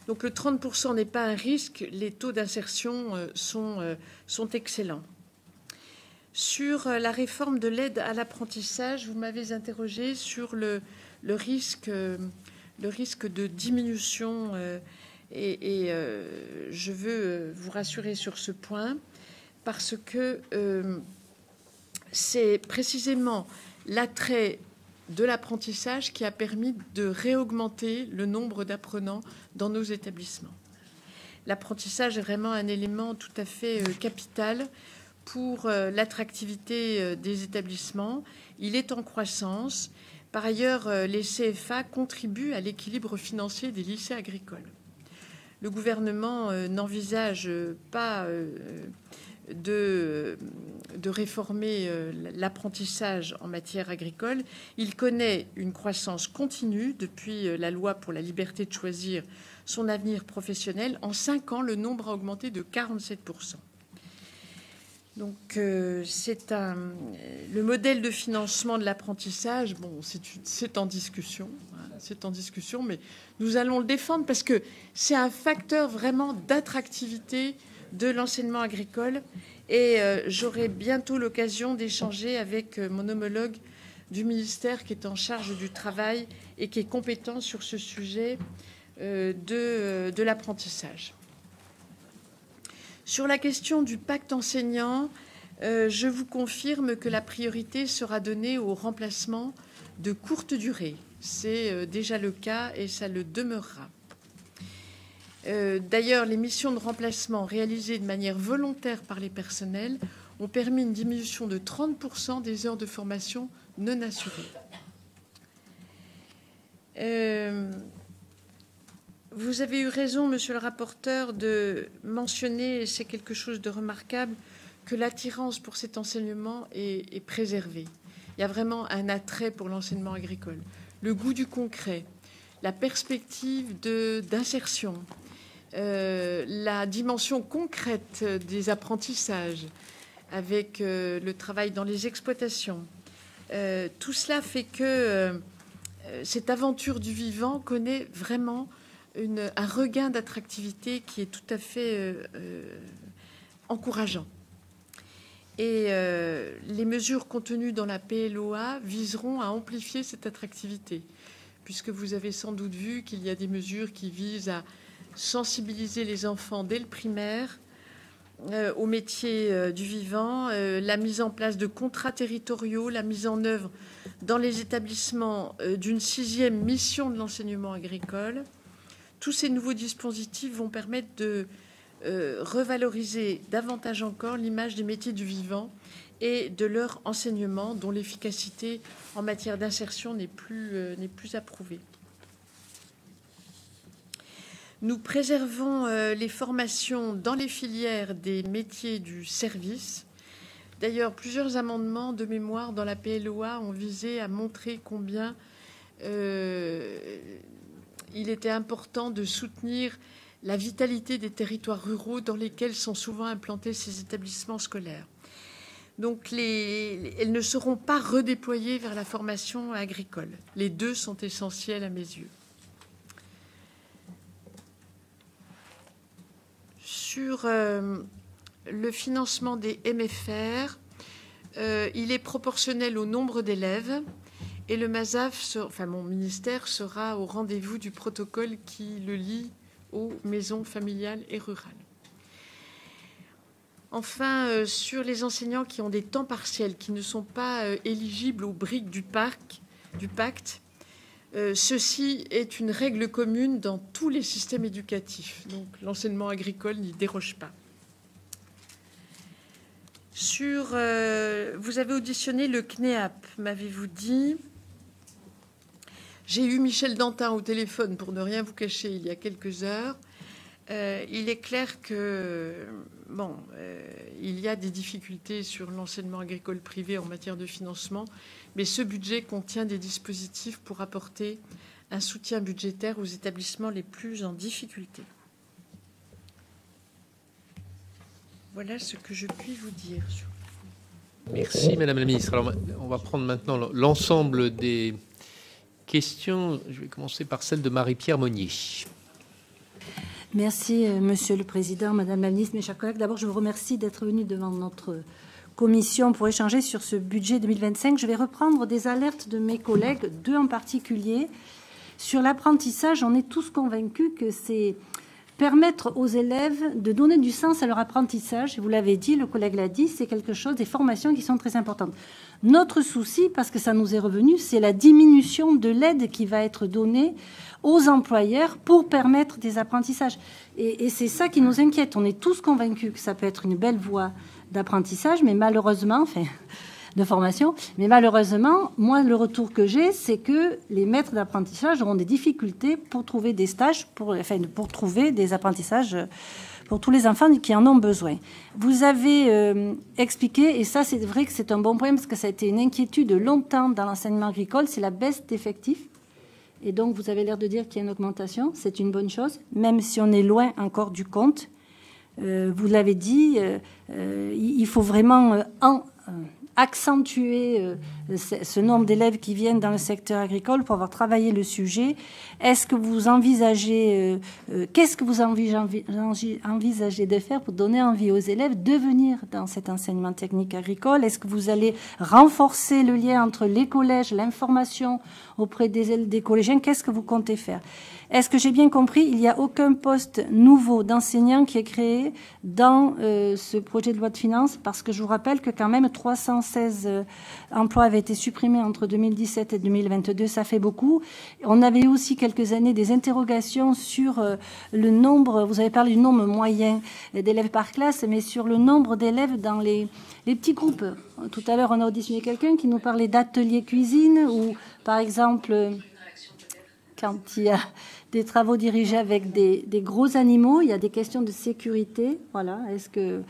Donc le 30% n'est pas un risque, les taux d'insertion sont excellents. Sur la réforme de l'aide à l'apprentissage, vous m'avez interrogé sur le risque de diminution et je veux vous rassurer sur ce point parce que c'est précisément l'attrait de l'apprentissage qui a permis de réaugmenter le nombre d'apprenants dans nos établissements. L'apprentissage est vraiment un élément tout à fait capital pour l'attractivité des établissements. Il est en croissance. Par ailleurs, les CFA contribuent à l'équilibre financier des lycées agricoles. Le gouvernement n'envisage pas de réformer l'apprentissage en matière agricole. Il connaît une croissance continue depuis la loi pour la liberté de choisir son avenir professionnel. En 5 ans, le nombre a augmenté de 47%. Donc, le modèle de financement de l'apprentissage, bon, c'est en discussion. C'est en discussion, mais nous allons le défendre parce que c'est un facteur vraiment d'attractivité de l'enseignement agricole. Et j'aurai bientôt l'occasion d'échanger avec mon homologue du ministère qui est en charge du travail et qui est compétent sur ce sujet de l'apprentissage. Sur la question du pacte enseignant, je vous confirme que la priorité sera donnée au remplacement de courte durée. C'est déjà le cas et ça le demeurera. D'ailleurs, les missions de remplacement réalisées de manière volontaire par les personnels ont permis une diminution de 30% des heures de formation non assurées. Vous avez eu raison, monsieur le rapporteur, de mentionner, et c'est quelque chose de remarquable, que l'attirance pour cet enseignement est préservée. Il y a vraiment un attrait pour l'enseignement agricole. Le goût du concret, la perspective d'insertion, la dimension concrète des apprentissages avec le travail dans les exploitations. Tout cela fait que cette aventure du vivant connaît vraiment un regain d'attractivité qui est tout à fait encourageant. Et les mesures contenues dans la PLOA viseront à amplifier cette attractivité, puisque vous avez sans doute vu qu'il y a des mesures qui visent à sensibiliser les enfants dès le primaire au métier du vivant, la mise en place de contrats territoriaux, la mise en œuvre dans les établissements d'une 6e mission de l'enseignement agricole. Tous ces nouveaux dispositifs vont permettre de revaloriser davantage encore l'image des métiers du vivant et de leur enseignement, dont l'efficacité en matière d'insertion n'est plus approuvée. Nous préservons les formations dans les filières des métiers du service. D'ailleurs, plusieurs amendements de mémoire dans la PLOA ont visé à montrer combien il était important de soutenir la vitalité des territoires ruraux dans lesquels sont souvent implantés ces établissements scolaires. Donc, elles ne seront pas redéployées vers la formation agricole. Les deux sont essentiels à mes yeux. Sur le financement des MFR, il est proportionnel au nombre d'élèves et le MASAF, mon ministère, sera au rendez-vous du protocole qui le lie aux maisons familiales et rurales. Enfin, sur les enseignants qui ont des temps partiels, qui ne sont pas éligibles aux briques du pacte, ceci est une règle commune dans tous les systèmes éducatifs. Donc, l'enseignement agricole n'y déroge pas. Vous avez auditionné le CNEAP, m'avez-vous dit. J'ai eu Michel Dantin au téléphone, pour ne rien vous cacher, il y a quelques heures. Il est clair que, il y a des difficultés sur l'enseignement agricole privé en matière de financement, mais ce budget contient des dispositifs pour apporter un soutien budgétaire aux établissements les plus en difficulté. Voilà ce que je puis vous dire. Merci, Madame la Ministre. Alors, on va prendre maintenant l'ensemble des questions. Je vais commencer par celle de Marie-Pierre Monnier. Merci, Monsieur le Président, Madame la Ministre, mes chers collègues. D'abord, je vous remercie d'être venus devant notre commission pour échanger sur ce budget 2025. Je vais reprendre des alertes de mes collègues, deux en particulier. Sur l'apprentissage, on est tous convaincus que c'est permettre aux élèves de donner du sens à leur apprentissage. Vous l'avez dit, le collègue l'a dit, c'est quelque chose, des formations qui sont très importantes. Notre souci, parce que ça nous est revenu, c'est la diminution de l'aide qui va être donnée aux employeurs pour permettre des apprentissages. Et c'est ça qui nous inquiète. On est tous convaincus que ça peut être une belle voie d'apprentissage, mais malheureusement, de formation, mais malheureusement, moi, le retour que j'ai, c'est que les maîtres d'apprentissage auront des difficultés pour trouver des stages, pour trouver des apprentissages pour tous les enfants qui en ont besoin. Vous avez expliqué, et ça, c'est vrai que c'est un bon point, parce que ça a été une inquiétude longtemps dans l'enseignement agricole, c'est la baisse d'effectifs. Et donc, vous avez l'air de dire qu'il y a une augmentation. C'est une bonne chose, même si on est loin encore du compte. Vous l'avez dit, il faut vraiment accentuer ce nombre d'élèves qui viennent dans le secteur agricole pour avoir travaillé le sujet. Est-ce que vous envisagez, qu'est-ce que vous envisagez de faire pour donner envie aux élèves de venir dans cet enseignement technique agricole? Est-ce que vous allez renforcer le lien entre les collèges, l'information auprès des collégiens? Qu'est-ce que vous comptez faire? Est-ce que j'ai bien compris? Il n'y a aucun poste nouveau d'enseignant qui est créé dans ce projet de loi de finances, parce que je vous rappelle que quand même 316 emplois avaient été supprimés entre 2017 et 2022. Ça fait beaucoup. On avait aussi quelques années des interrogations sur le nombre, vous avez parlé du nombre moyen d'élèves par classe, mais sur le nombre d'élèves dans les petits groupes. Tout à l'heure, on a auditionné quelqu'un qui nous parlait d'ateliers cuisine ou, par exemple, quand il y a des travaux dirigés avec des gros animaux, il y a des questions de sécurité. Voilà. Est-ce que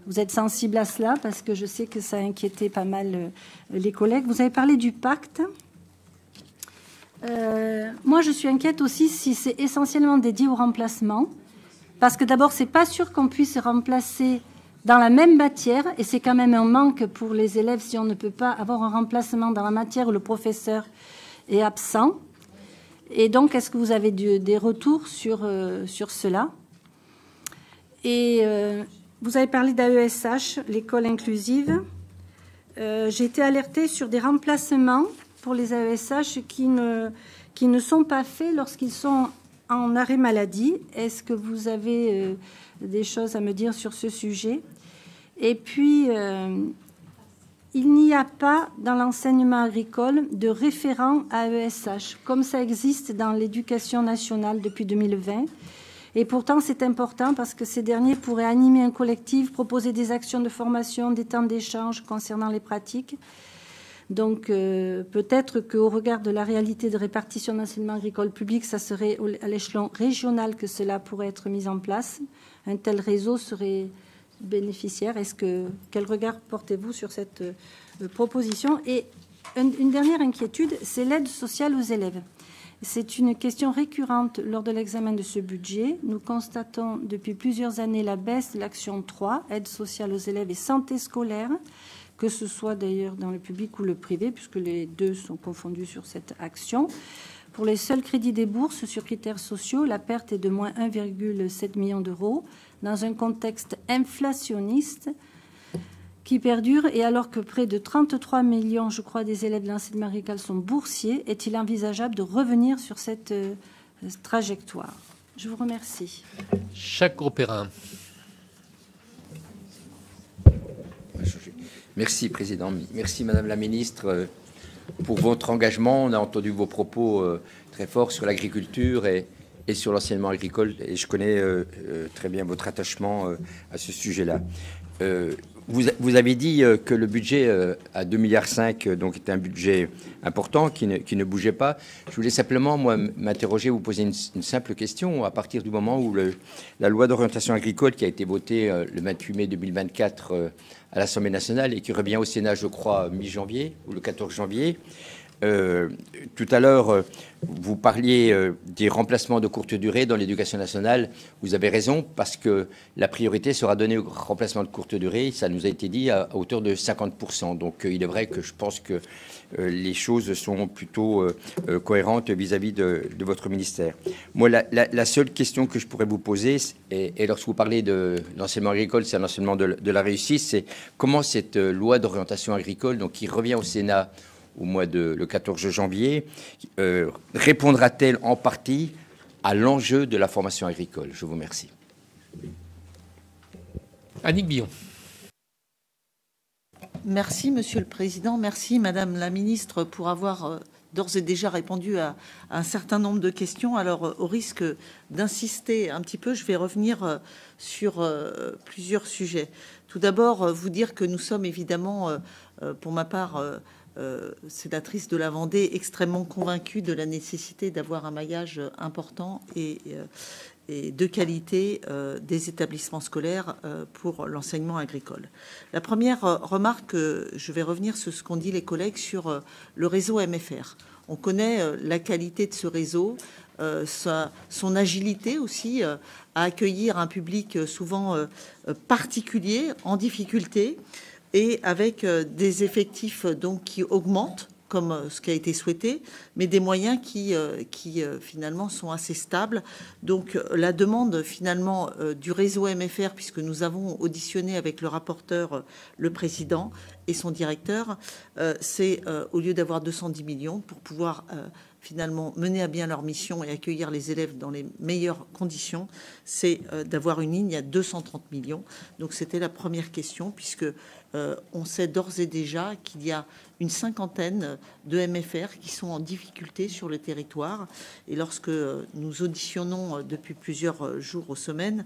vous êtes sensible à cela? Parce que je sais que ça a inquiété pas mal les collègues. Vous avez parlé du pacte. Moi, je suis inquiète aussi si c'est essentiellement dédié au remplacement. Parce que d'abord, c'est pas sûr qu'on puisse remplacer dans la même matière. Et c'est quand même un manque pour les élèves si on ne peut pas avoir un remplacement dans la matière où le professeur est absent. Et donc, est-ce que vous avez des retours sur cela? Et vous avez parlé d'AESH, l'école inclusive. J'ai été alertée sur des remplacements pour les AESH qui ne sont pas faits lorsqu'ils sont en arrêt maladie. Est-ce que vous avez des choses à me dire sur ce sujet? Et puis, il n'y a pas dans l'enseignement agricole de référent AESH, comme ça existe dans l'éducation nationale depuis 2020. Et pourtant, c'est important parce que ces derniers pourraient animer un collectif, proposer des actions de formation, des temps d'échange concernant les pratiques. Donc, peut-être qu'au regard de la réalité de répartition d'enseignement agricole public, ça serait à l'échelon régional que cela pourrait être mis en place. Un tel réseau serait bénéficiaire. Quel regard portez-vous sur cette proposition? Et une dernière inquiétude, c'est l'aide sociale aux élèves. C'est une question récurrente lors de l'examen de ce budget. Nous constatons depuis plusieurs années la baisse de l'action 3, aide sociale aux élèves et santé scolaire, que ce soit d'ailleurs dans le public ou le privé, puisque les deux sont confondus sur cette action. Pour les seuls crédits des bourses sur critères sociaux, la perte est de moins 1,7 million d'euros dans un contexte inflationniste qui perdure. Et alors que près de 33 millions, je crois, des élèves de l'enseignement agricole sont boursiers, est-il envisageable de revenir sur cette trajectoire? Je vous remercie. Jacques Grosperrin. Merci, Président. Merci, Madame la Ministre, pour votre engagement. On a entendu vos propos très forts sur l'agriculture et sur l'enseignement agricole. Et je connais très bien votre attachement à ce sujet-là. Vous avez dit que le budget à 2,5 milliards donc était un budget important qui ne bougeait pas. Je voulais simplement, moi, m'interroger, vous poser une simple question. À partir du moment où la loi d'orientation agricole qui a été votée le 28 mai 2024 à l'Assemblée nationale et qui revient au Sénat, je crois, mi-janvier ou le 14 janvier, tout à l'heure, vous parliez des remplacements de courte durée dans l'éducation nationale. Vous avez raison, parce que la priorité sera donnée aux remplacements de courte durée. Ça nous a été dit à hauteur de 50%. Donc, il est vrai que je pense que les choses sont plutôt cohérentes vis-à-vis de votre ministère. Moi, la seule question que je pourrais vous poser, et lorsque vous parlez de l'enseignement agricole, c'est un enseignement de la réussite, c'est comment cette loi d'orientation agricole, donc qui revient au Sénat au mois de le 14 janvier, répondra-t-elle en partie à l'enjeu de la formation agricole? Je vous remercie. Annick Billon. Merci, Monsieur le Président. Merci, Madame la Ministre, pour avoir d'ores et déjà répondu à un certain nombre de questions. Alors, au risque d'insister un petit peu, je vais revenir sur plusieurs sujets. Tout d'abord, vous dire que nous sommes évidemment, pour ma part, sénatrice de la Vendée, extrêmement convaincue de la nécessité d'avoir un maillage important et de qualité des établissements scolaires pour l'enseignement agricole. La première remarque, je vais revenir sur ce qu'ont dit les collègues sur le réseau MFR. On connaît la qualité de ce réseau, son agilité aussi à accueillir un public souvent particulier, en difficulté, et avec des effectifs donc qui augmentent, comme ce qui a été souhaité, mais des moyens qui finalement sont assez stables. Donc la demande finalement du réseau MFR, puisque nous avons auditionné avec le rapporteur, le président et son directeur, c'est au lieu d'avoir 210 millions pour pouvoir finalement mener à bien leur mission et accueillir les élèves dans les meilleures conditions, c'est d'avoir une ligne à 230 millions. Donc c'était la première question, puisque on sait d'ores et déjà qu'il y a une cinquantaine de MFR qui sont en difficulté sur le territoire. Et lorsque nous auditionnons depuis plusieurs jours aux semaines,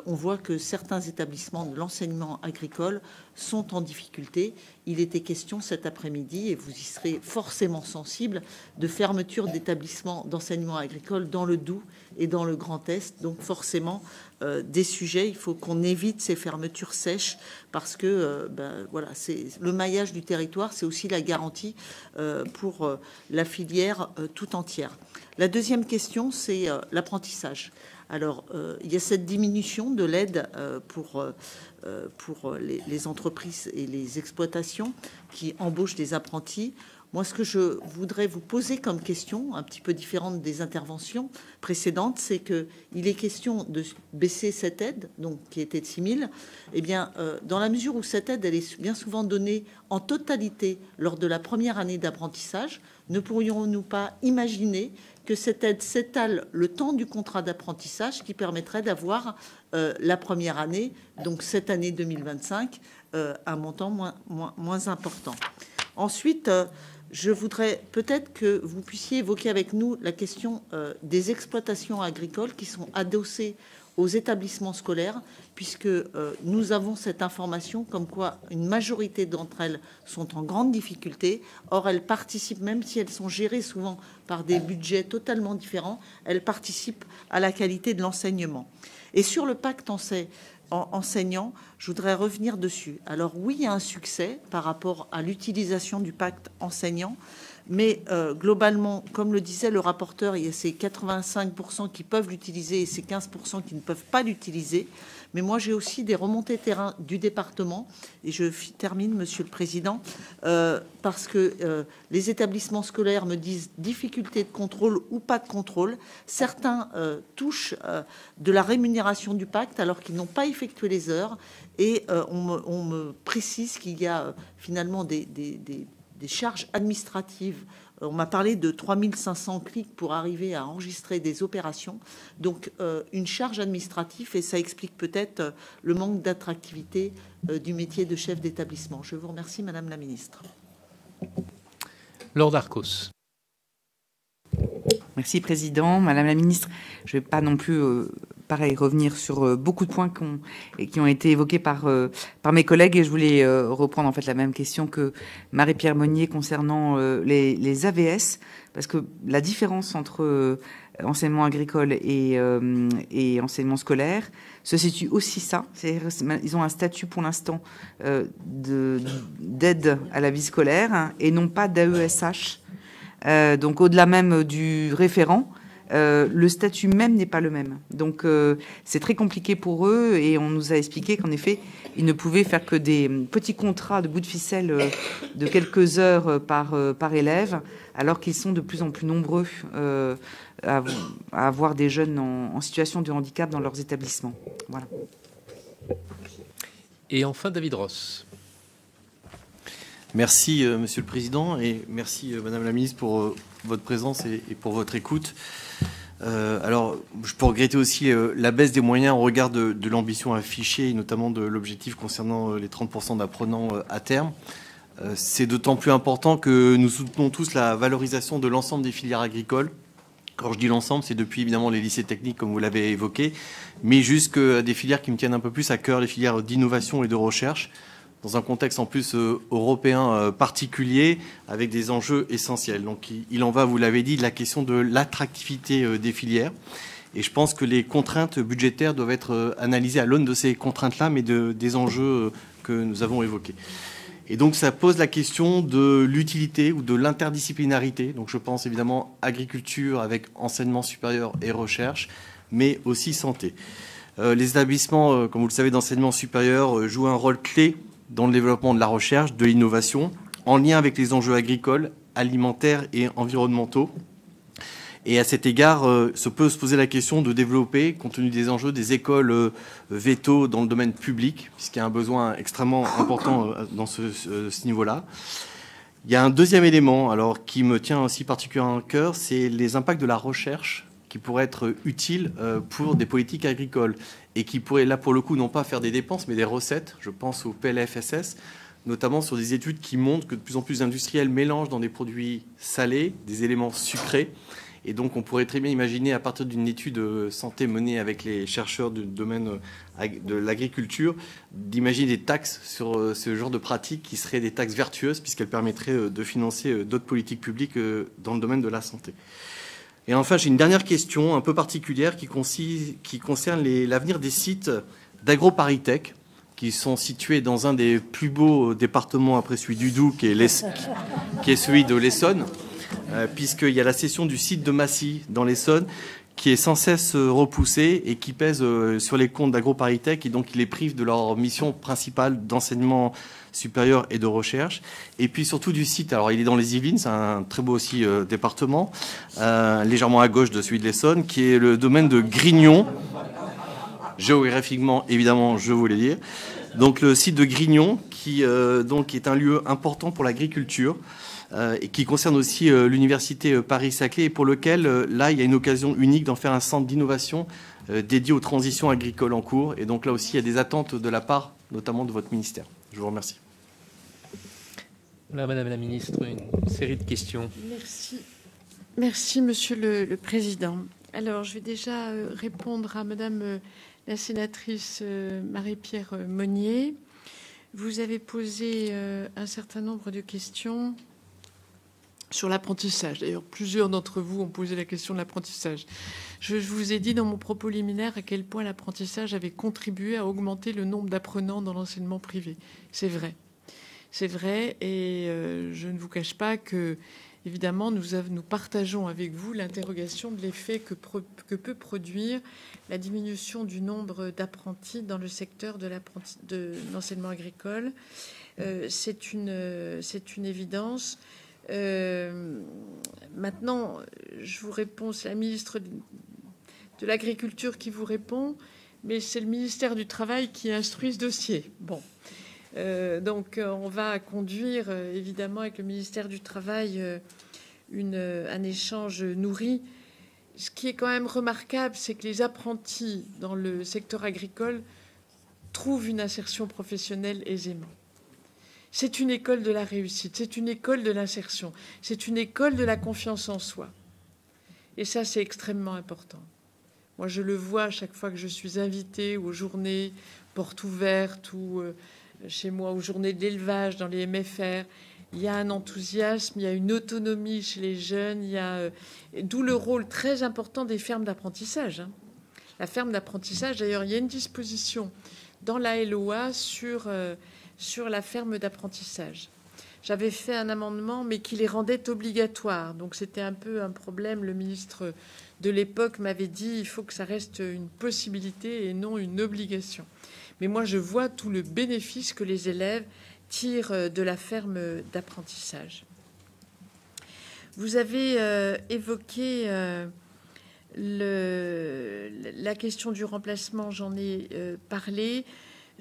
on voit que certains établissements de l'enseignement agricole sont en difficulté. Il était question cet après-midi, et vous y serez forcément sensible, de fermeture d'établissements d'enseignement agricole dans le Doubs et dans le Grand Est. Donc forcément, des sujets, il faut qu'on évite ces fermetures sèches, parce que voilà, c'est le maillage du territoire, c'est aussi la garantie pour la filière tout entière. La deuxième question, c'est l'apprentissage. Alors, il y a cette diminution de l'aide pour les entreprises et les exploitations qui embauchent des apprentis. Moi, ce que je voudrais vous poser comme question, un petit peu différente des interventions précédentes, c'est qu'il est question de baisser cette aide, donc qui était de 6 000. Eh bien, dans la mesure où cette aide, elle est bien souvent donnée en totalité lors de la première année d'apprentissage, ne pourrions-nous pas imaginer que cette aide s'étale le temps du contrat d'apprentissage, qui permettrait d'avoir la première année, donc cette année 2025, un montant moins important. Ensuite, je voudrais peut-être que vous puissiez évoquer avec nous la question des exploitations agricoles qui sont adossées aux établissements scolaires, puisque nous avons cette information comme quoi une majorité d'entre elles sont en grande difficulté. Or, elles participent, même si elles sont gérées souvent par des budgets totalement différents, elles participent à la qualité de l'enseignement. Et sur le pacte enseignant, je voudrais revenir dessus. Alors oui, il y a un succès par rapport à l'utilisation du pacte enseignant, mais globalement, comme le disait le rapporteur, il y a ces 85% qui peuvent l'utiliser et ces 15% qui ne peuvent pas l'utiliser. Mais moi, j'ai aussi des remontées terrain du département, et je termine, Monsieur le Président, parce que les établissements scolaires me disent difficulté de contrôle ou pas de contrôle. Certains touchent de la rémunération du pacte alors qu'ils n'ont pas effectué les heures, et on me précise qu'il y a finalement des charges administratives. On m'a parlé de 3500 clics pour arriver à enregistrer des opérations. Donc, une charge administrative, et ça explique peut-être le manque d'attractivité du métier de chef d'établissement. Je vous remercie, Madame la Ministre. Laure Darcos. Merci, Président. Madame la Ministre, je ne vais pas non plus pareil, revenir sur beaucoup de points qui ont été évoqués par mes collègues, et je voulais reprendre en fait la même question que Marie-Pierre Monnier concernant les AVS, parce que la différence entre enseignement agricole et enseignement scolaire se situe aussi ça. Ils ont un statut pour l'instant d'aide à la vie scolaire, hein, et non pas d'AESH. Donc au-delà même du référent, le statut même n'est pas le même. Donc c'est très compliqué pour eux, et on nous a expliqué qu'en effet, ils ne pouvaient faire que des petits contrats de bout de ficelle de quelques heures par élève, alors qu'ils sont de plus en plus nombreux à avoir des jeunes en situation de handicap dans leurs établissements. Voilà. Et enfin, David Ross. Merci, Monsieur le Président, et merci, Madame la Ministre, pour votre présence et pour votre écoute. Alors, je peux regretter aussi la baisse des moyens au regard de l'ambition affichée, et notamment de l'objectif concernant les 30% d'apprenants à terme. C'est d'autant plus important que nous soutenons tous la valorisation de l'ensemble des filières agricoles. Quand je dis l'ensemble, c'est depuis évidemment les lycées techniques, comme vous l'avez évoqué, mais jusqu'à des filières qui me tiennent un peu plus à cœur, les filières d'innovation et de recherche, dans un contexte en plus européen particulier, avec des enjeux essentiels. Donc il en va, vous l'avez dit, de la question de l'attractivité des filières. Et je pense que les contraintes budgétaires doivent être analysées à l'aune de ces contraintes-là, mais des enjeux que nous avons évoqués. Et donc ça pose la question de l'utilité ou de l'interdisciplinarité. Donc je pense évidemment agriculture avec enseignement supérieur et recherche, mais aussi santé. Les établissements, comme vous le savez, d'enseignement supérieur jouent un rôle clé dans le développement de la recherche, de l'innovation, en lien avec les enjeux agricoles, alimentaires et environnementaux. Et à cet égard, se peut se poser la question de développer, compte tenu des enjeux, des écoles veto dans le domaine public, puisqu'il y a un besoin extrêmement important dans ce niveau-là. Il y a un deuxième élément, alors, qui me tient aussi particulièrement à cœur, c'est les impacts de la recherche qui pourraient être utiles pour des politiques agricoles et qui pourraient, là, pour le coup, non pas faire des dépenses, mais des recettes. Je pense au PLFSS, notamment sur des études qui montrent que de plus en plus d'industriels mélangent dans des produits salés des éléments sucrés. Et donc, on pourrait très bien imaginer, à partir d'une étude santé menée avec les chercheurs du domaine de l'agriculture, d'imaginer des taxes sur ce genre de pratiques qui seraient des taxes vertueuses, puisqu'elles permettraient de financer d'autres politiques publiques dans le domaine de la santé. Et enfin, j'ai une dernière question un peu particulière qui concerne l'avenir des sites d'AgroParisTech, qui sont situés dans un des plus beaux départements après celui du Doubs, qui est celui de l'Essonne. Puisqu'il y a la cession du site de Massy dans l'Essonne qui est sans cesse repoussée et qui pèse sur les comptes d'AgroParisTech, et donc qui les prive de leur mission principale d'enseignement supérieur et de recherche. Et puis surtout du site, alors il est dans les Yvelines, c'est un très beau aussi département, légèrement à gauche de celui de l'Essonne, qui est le domaine de Grignon, géographiquement évidemment je voulais dire. Donc le site de Grignon qui donc est un lieu important pour l'agriculture, et qui concerne aussi l'université Paris-Saclay, et pour lequel, là, il y a une occasion unique d'en faire un centre d'innovation dédié aux transitions agricoles en cours. Et donc là aussi, il y a des attentes de la part, notamment de votre ministère. Je vous remercie. Là, Madame la Ministre, une série de questions. Merci. Merci, Monsieur le Président. Alors, je vais déjà répondre à Madame la sénatrice Marie-Pierre Monnier. Vous avez posé un certain nombre de questions sur l'apprentissage. D'ailleurs, plusieurs d'entre vous ont posé la question de l'apprentissage. Je vous ai dit dans mon propos liminaire à quel point l'apprentissage avait contribué à augmenter le nombre d'apprenants dans l'enseignement privé. C'est vrai. C'est vrai, et je ne vous cache pas que, évidemment, nous partageons avec vous l'interrogation de l'effet que peut produire la diminution du nombre d'apprentis dans le secteur de l'enseignement agricole. C'est une évidence. Maintenant, je vous réponds, c'est la ministre de l'Agriculture qui vous répond, mais c'est le ministère du Travail qui instruit ce dossier. Bon. Donc, on va conduire, évidemment, avec le ministère du Travail, un échange nourri. Ce qui est quand même remarquable, c'est que les apprentis dans le secteur agricole trouvent une insertion professionnelle aisément. C'est une école de la réussite, c'est une école de l'insertion, c'est une école de la confiance en soi. Et ça, c'est extrêmement important. Moi, je le vois à chaque fois que je suis invitée aux journées portes ouvertes ou chez moi aux journées de l'élevage dans les MFR. Il y a un enthousiasme, il y a une autonomie chez les jeunes, d'où le rôle très important des fermes d'apprentissage. La ferme d'apprentissage, d'ailleurs, il y a une disposition dans la LOA sur la ferme d'apprentissage. J'avais fait un amendement, mais qui les rendait obligatoires. Donc c'était un peu un problème. Le ministre de l'époque m'avait dit il faut que ça reste une possibilité et non une obligation. Mais moi, je vois tout le bénéfice que les élèves tirent de la ferme d'apprentissage. Vous avez évoqué la question du remplacement, j'en ai parlé.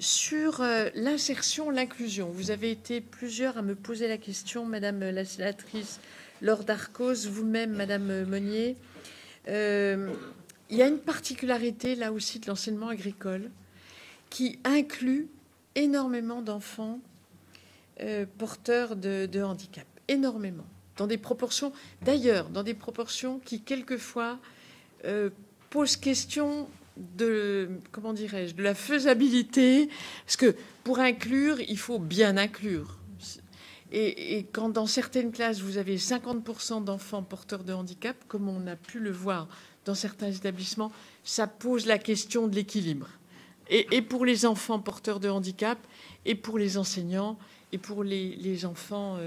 Sur l'insertion, l'inclusion, vous avez été plusieurs à me poser la question, Madame la sénatrice Laure Darcos, vous-même, Madame Monnier. Il y a une particularité, là aussi, de l'enseignement agricole qui inclut énormément d'enfants porteurs de handicap. Énormément. Dans des proportions, d'ailleurs, dans des proportions qui, quelquefois, posent question de, comment dirais-je, de la faisabilité, parce que pour inclure, il faut bien inclure. Et quand dans certaines classes, vous avez 50% d'enfants porteurs de handicap, comme on a pu le voir dans certains établissements, ça pose la question de l'équilibre. Et pour les enfants porteurs de handicap, et pour les enseignants, et pour les enfants,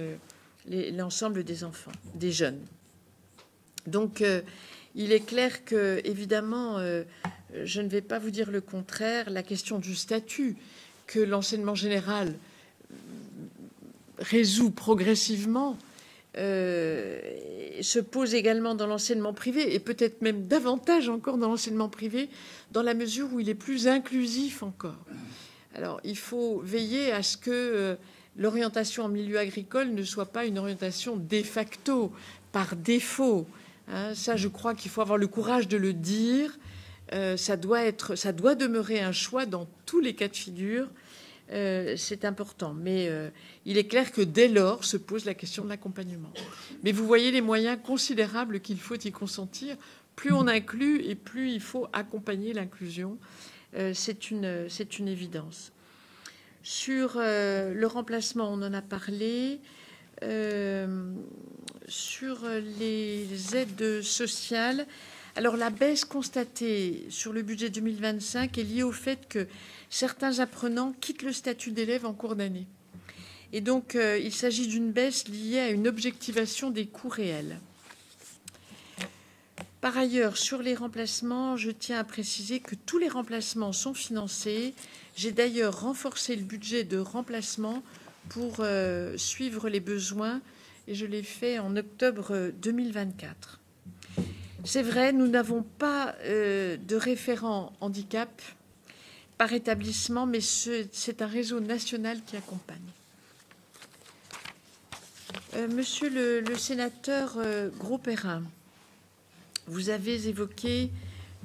l'ensemble des enfants, des jeunes. Donc, il est clair que, évidemment, je ne vais pas vous dire le contraire, la question du statut que l'enseignement général résout progressivement se pose également dans l'enseignement privé, et peut-être même davantage encore dans l'enseignement privé, dans la mesure où il est plus inclusif encore. Alors, il faut veiller à ce que l'orientation en milieu agricole ne soit pas une orientation de facto, par défaut. Ça, je crois qu'il faut avoir le courage de le dire. Ça doit demeurer un choix dans tous les cas de figure. C'est important. Mais il est clair que dès lors se pose la question de l'accompagnement. Mais vous voyez les moyens considérables qu'il faut y consentir. Plus on inclut et plus il faut accompagner l'inclusion. C'est une évidence. Sur le remplacement, on en a parlé. Sur les aides sociales, alors la baisse constatée sur le budget 2025 est liée au fait que certains apprenants quittent le statut d'élève en cours d'année. Et donc, il s'agit d'une baisse liée à une objectivation des coûts réels. Par ailleurs, sur les remplacements, je tiens à préciser que tous les remplacements sont financés. J'ai d'ailleurs renforcé le budget de remplacement pour suivre les besoins, et je l'ai fait en octobre 2024. C'est vrai, nous n'avons pas de référent handicap par établissement, mais c'est un réseau national qui accompagne. Monsieur le sénateur Grosperrin, vous avez évoqué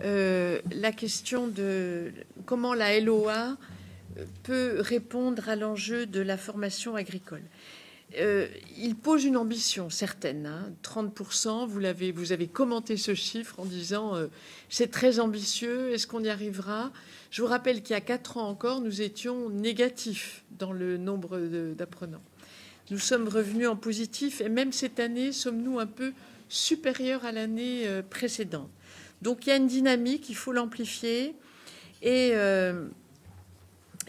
la question de comment la LOA peut répondre à l'enjeu de la formation agricole. Il pose une ambition certaine, 30%. Vous avez commenté ce chiffre en disant c'est très ambitieux, est-ce qu'on y arrivera? Je vous rappelle qu'il y a 4 ans encore, nous étions négatifs dans le nombre d'apprenants. Nous sommes revenus en positif, et même cette année, sommes-nous un peu supérieurs à l'année précédente. Donc il y a une dynamique, il faut l'amplifier, et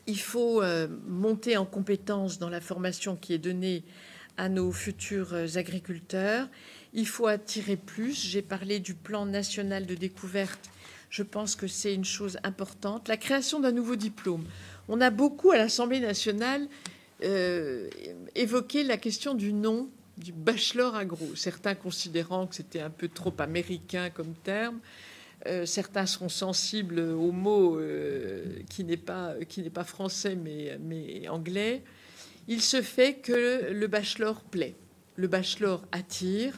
il faut monter en compétence dans la formation qui est donnée à nos futurs agriculteurs. Il faut attirer plus. J'ai parlé du plan national de découverte. Je pense que c'est une chose importante. La création d'un nouveau diplôme. On a beaucoup à l'Assemblée nationale évoqué la question du nom du bachelor agro. Certains considérant que c'était un peu trop américain comme terme. Certains seront sensibles au mot qui n'est pas français mais anglais. Il se fait que le bachelor plaît, le bachelor attire.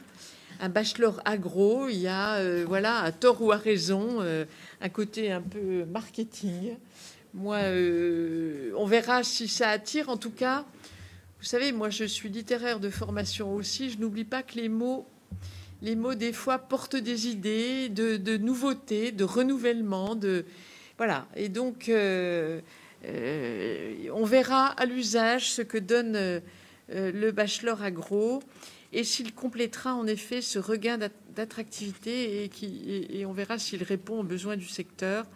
Un bachelor agro, il y a à tort ou à raison un côté un peu marketing. Moi, on verra si ça attire. En tout cas, vous savez, moi je suis littéraire de formation aussi. Je n'oublie pas que les mots les mots, des fois, portent des idées de nouveautés, de renouvellement, voilà. Et donc, on verra à l'usage ce que donne le bachelor agro et s'il complétera en effet ce regain d'attractivité et on verra s'il répond aux besoins du secteur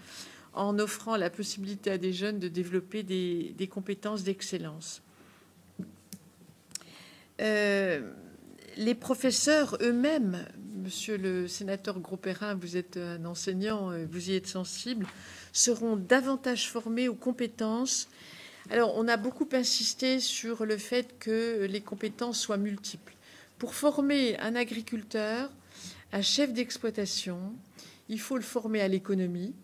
en offrant la possibilité à des jeunes de développer des compétences d'excellence. Les professeurs eux-mêmes, monsieur le sénateur Grosperrin, vous êtes un enseignant, vous y êtes sensible, seront davantage formés aux compétences. Alors, on a beaucoup insisté sur le fait que les compétences soient multiples. Pour former un agriculteur, un chef d'exploitation, il faut le former à l'économie,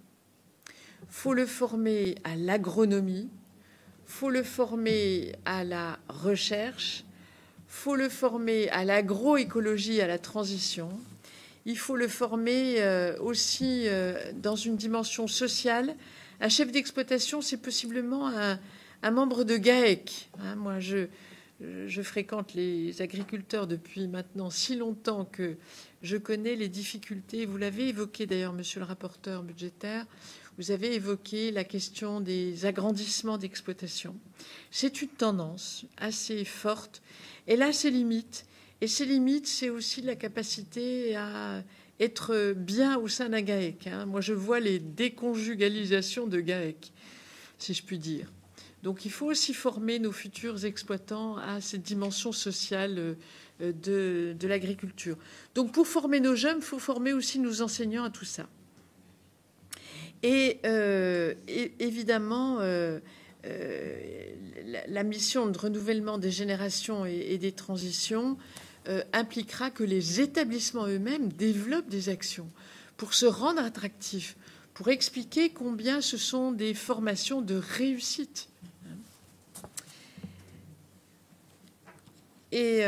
il faut le former à l'agronomie, il faut le former à la recherche, il faut le former à l'agroécologie, à la transition. Il faut le former aussi dans une dimension sociale. Un chef d'exploitation, c'est possiblement un membre de GAEC. Moi, je fréquente les agriculteurs depuis maintenant si longtemps que je connais les difficultés. Vous l'avez évoqué d'ailleurs, monsieur le rapporteur budgétaire. Vous avez évoqué la question des agrandissements d'exploitation. C'est une tendance assez forte. Elle a ses limites. Et ses limites, c'est aussi la capacité à être bien au sein d'un GAEC. Moi, je vois les déconjugalisations de GAEC, si je puis dire. Donc, il faut aussi former nos futurs exploitants à cette dimension sociale de l'agriculture. Donc, pour former nos jeunes, il faut former aussi nos enseignants à tout ça. Et évidemment, la mission de renouvellement des générations et des transitions impliquera que les établissements eux-mêmes développent des actions pour se rendre attractifs, pour expliquer combien ce sont des formations de réussite. Et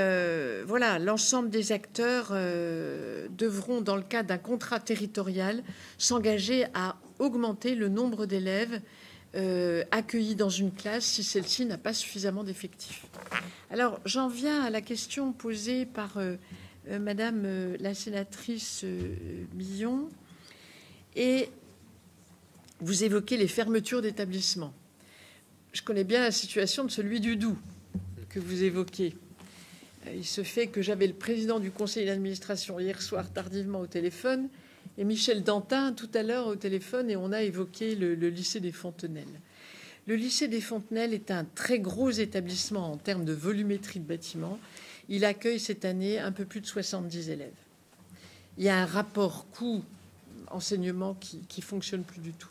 voilà, l'ensemble des acteurs devront, dans le cadre d'un contrat territorial, s'engager à augmenter le nombre d'élèves accueillis dans une classe si celle-ci n'a pas suffisamment d'effectifs. Alors, j'en viens à la question posée par Madame la sénatrice Billon. Et vous évoquez les fermetures d'établissements. Je connais bien la situation de celui du Doubs que vous évoquez. Il se fait que j'avais le président du conseil d'administration hier soir tardivement au téléphone et Michel Dantin tout à l'heure au téléphone et on a évoqué le lycée des Fontenelles. Le lycée des Fontenelles est un très gros établissement en termes de volumétrie de bâtiments. Il accueille cette année un peu plus de 70 élèves. Il y a un rapport coût-enseignement qui fonctionne plus du tout.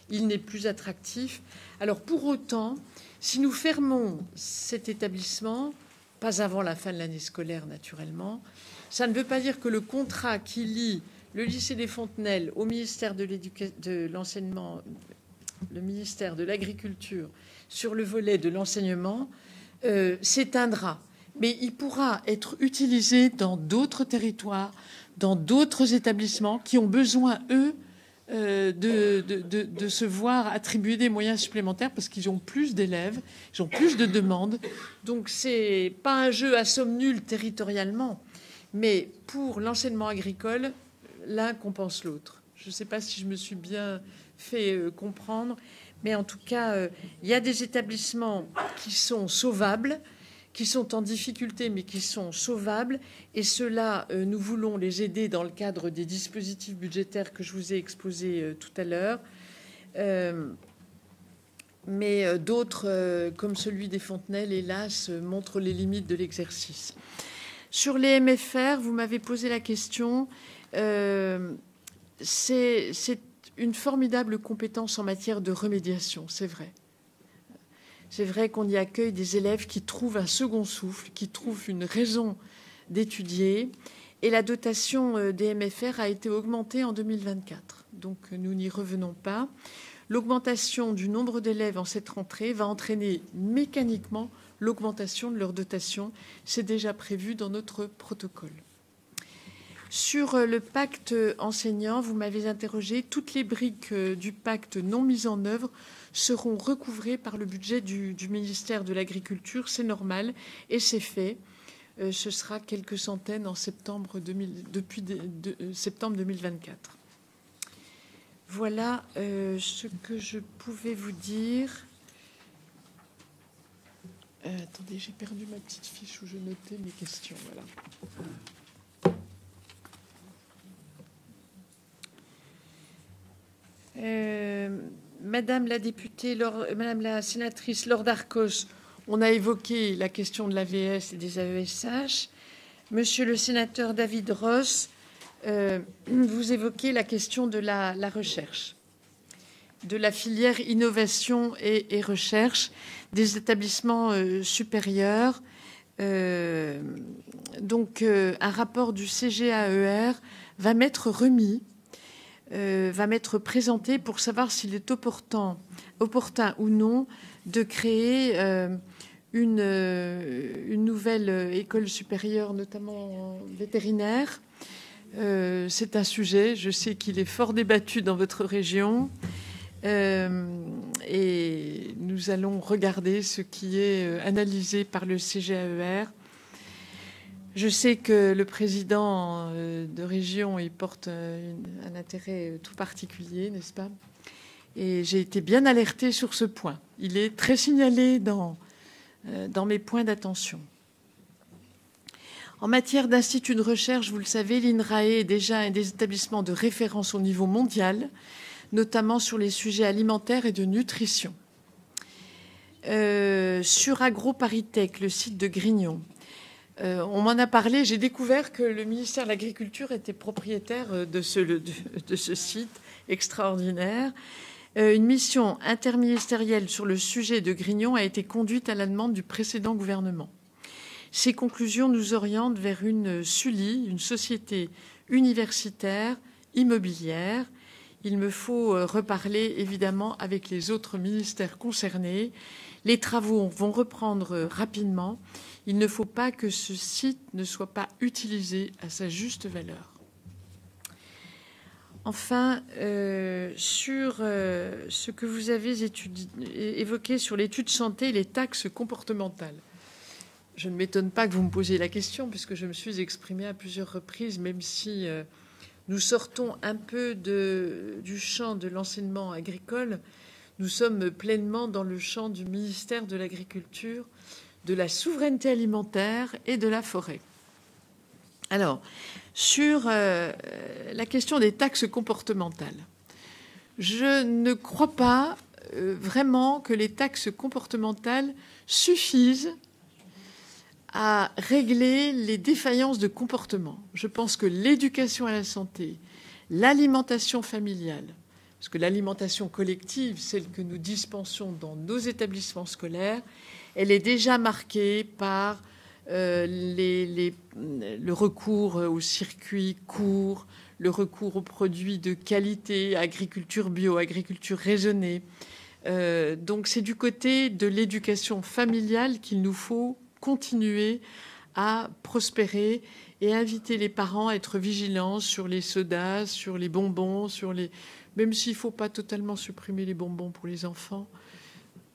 Il n'est plus attractif. Alors pour autant, si nous fermons cet établissement, pas avant la fin de l'année scolaire naturellement, ça ne veut pas dire que le contrat qui lie le lycée des Fontenelles au ministère de l'enseignement, le ministère de l'Agriculture sur le volet de l'enseignement s'éteindra. Mais il pourra être utilisé dans d'autres territoires, dans d'autres établissements qui ont besoin, eux, de se voir attribuer des moyens supplémentaires parce qu'ils ont plus d'élèves, ils ont plus de demandes. Donc, ce n'est pas un jeu à somme nulle territorialement, mais pour l'enseignement agricole, l'un compense l'autre. Je ne sais pas si je me suis bien fait comprendre, mais en tout cas, il y a des établissements qui sont sauvables, qui sont en difficulté, mais qui sont sauvables. Et ceux-là, nous voulons les aider dans le cadre des dispositifs budgétaires que je vous ai exposés tout à l'heure. Mais d'autres, comme celui des Fontenelles, hélas, montrent les limites de l'exercice. Sur les MFR, vous m'avez posé la question. C'est une formidable compétence en matière de remédiation, c'est vrai. C'est vrai qu'on y accueille des élèves qui trouvent un second souffle, qui trouvent une raison d'étudier. Et la dotation des MFR a été augmentée en 2024. Donc, nous n'y revenons pas. L'augmentation du nombre d'élèves en cette rentrée va entraîner mécaniquement l'augmentation de leur dotation. C'est déjà prévu dans notre protocole. Sur le pacte enseignant, vous m'avez interrogé. Toutes les briques du pacte non mises en œuvre seront recouvrées par le budget du ministère de l'Agriculture. C'est normal et c'est fait. ce sera quelques centaines en septembre depuis septembre 2024. Voilà ce que je pouvais vous dire. Attendez, j'ai perdu ma petite fiche où je notais mes questions. Voilà. Madame la députée, Madame la sénatrice Laure Darcos, on a évoqué la question de l'AVS et des AESH. Monsieur le sénateur David Ross, vous évoquez la question de la recherche, de la filière innovation et recherche des établissements supérieurs. Donc, un rapport du CGAER va m'être remis, va m'être présenté pour savoir s'il est opportun ou non de créer une nouvelle école supérieure, notamment vétérinaire. C'est un sujet, je sais qu'il est fort débattu dans votre région. Et nous allons regarder ce qui est analysé par le CGAER. Je sais que le président de région y porte un intérêt tout particulier, n'est-ce pas? Et j'ai été bien alertée sur ce point. Il est très signalé dans mes points d'attention. En matière d'instituts de recherche, vous le savez, l'INRAE est déjà un des établissements de référence au niveau mondial, notamment sur les sujets alimentaires et de nutrition. Sur AgroParisTech, le site de Grignon, on m'en a parlé, j'ai découvert que le ministère de l'Agriculture était propriétaire de ce site extraordinaire. Une mission interministérielle sur le sujet de Grignon a été conduite à la demande du précédent gouvernement. Ces conclusions nous orientent vers une SULI, une société universitaire immobilière. Il me faut reparler évidemment avec les autres ministères concernés. Les travaux vont reprendre rapidement. Il ne faut pas que ce site ne soit pas utilisé à sa juste valeur. Enfin, sur ce que vous avez évoqué sur l'étude santé et les taxes comportementales, je ne m'étonne pas que vous me posiez la question, puisque je me suis exprimée à plusieurs reprises, même si nous sortons un peu du champ de l'enseignement agricole, nous sommes pleinement dans le champ du ministère de l'Agriculture, de la souveraineté alimentaire et de la forêt. Alors, sur la question des taxes comportementales, je ne crois pas vraiment que les taxes comportementales suffisent à régler les défaillances de comportement. Je pense que l'éducation à la santé, l'alimentation familiale, parce que l'alimentation collective, celle que nous dispensons dans nos établissements scolaires, elle est déjà marquée par le recours aux circuits courts, le recours aux produits de qualité, agriculture bio, agriculture raisonnée. Donc c'est du côté de l'éducation familiale qu'il nous faut continuer à prospérer et inviter les parents à être vigilants sur les sodas, sur les bonbons, même s'il ne faut pas totalement supprimer les bonbons pour les enfants.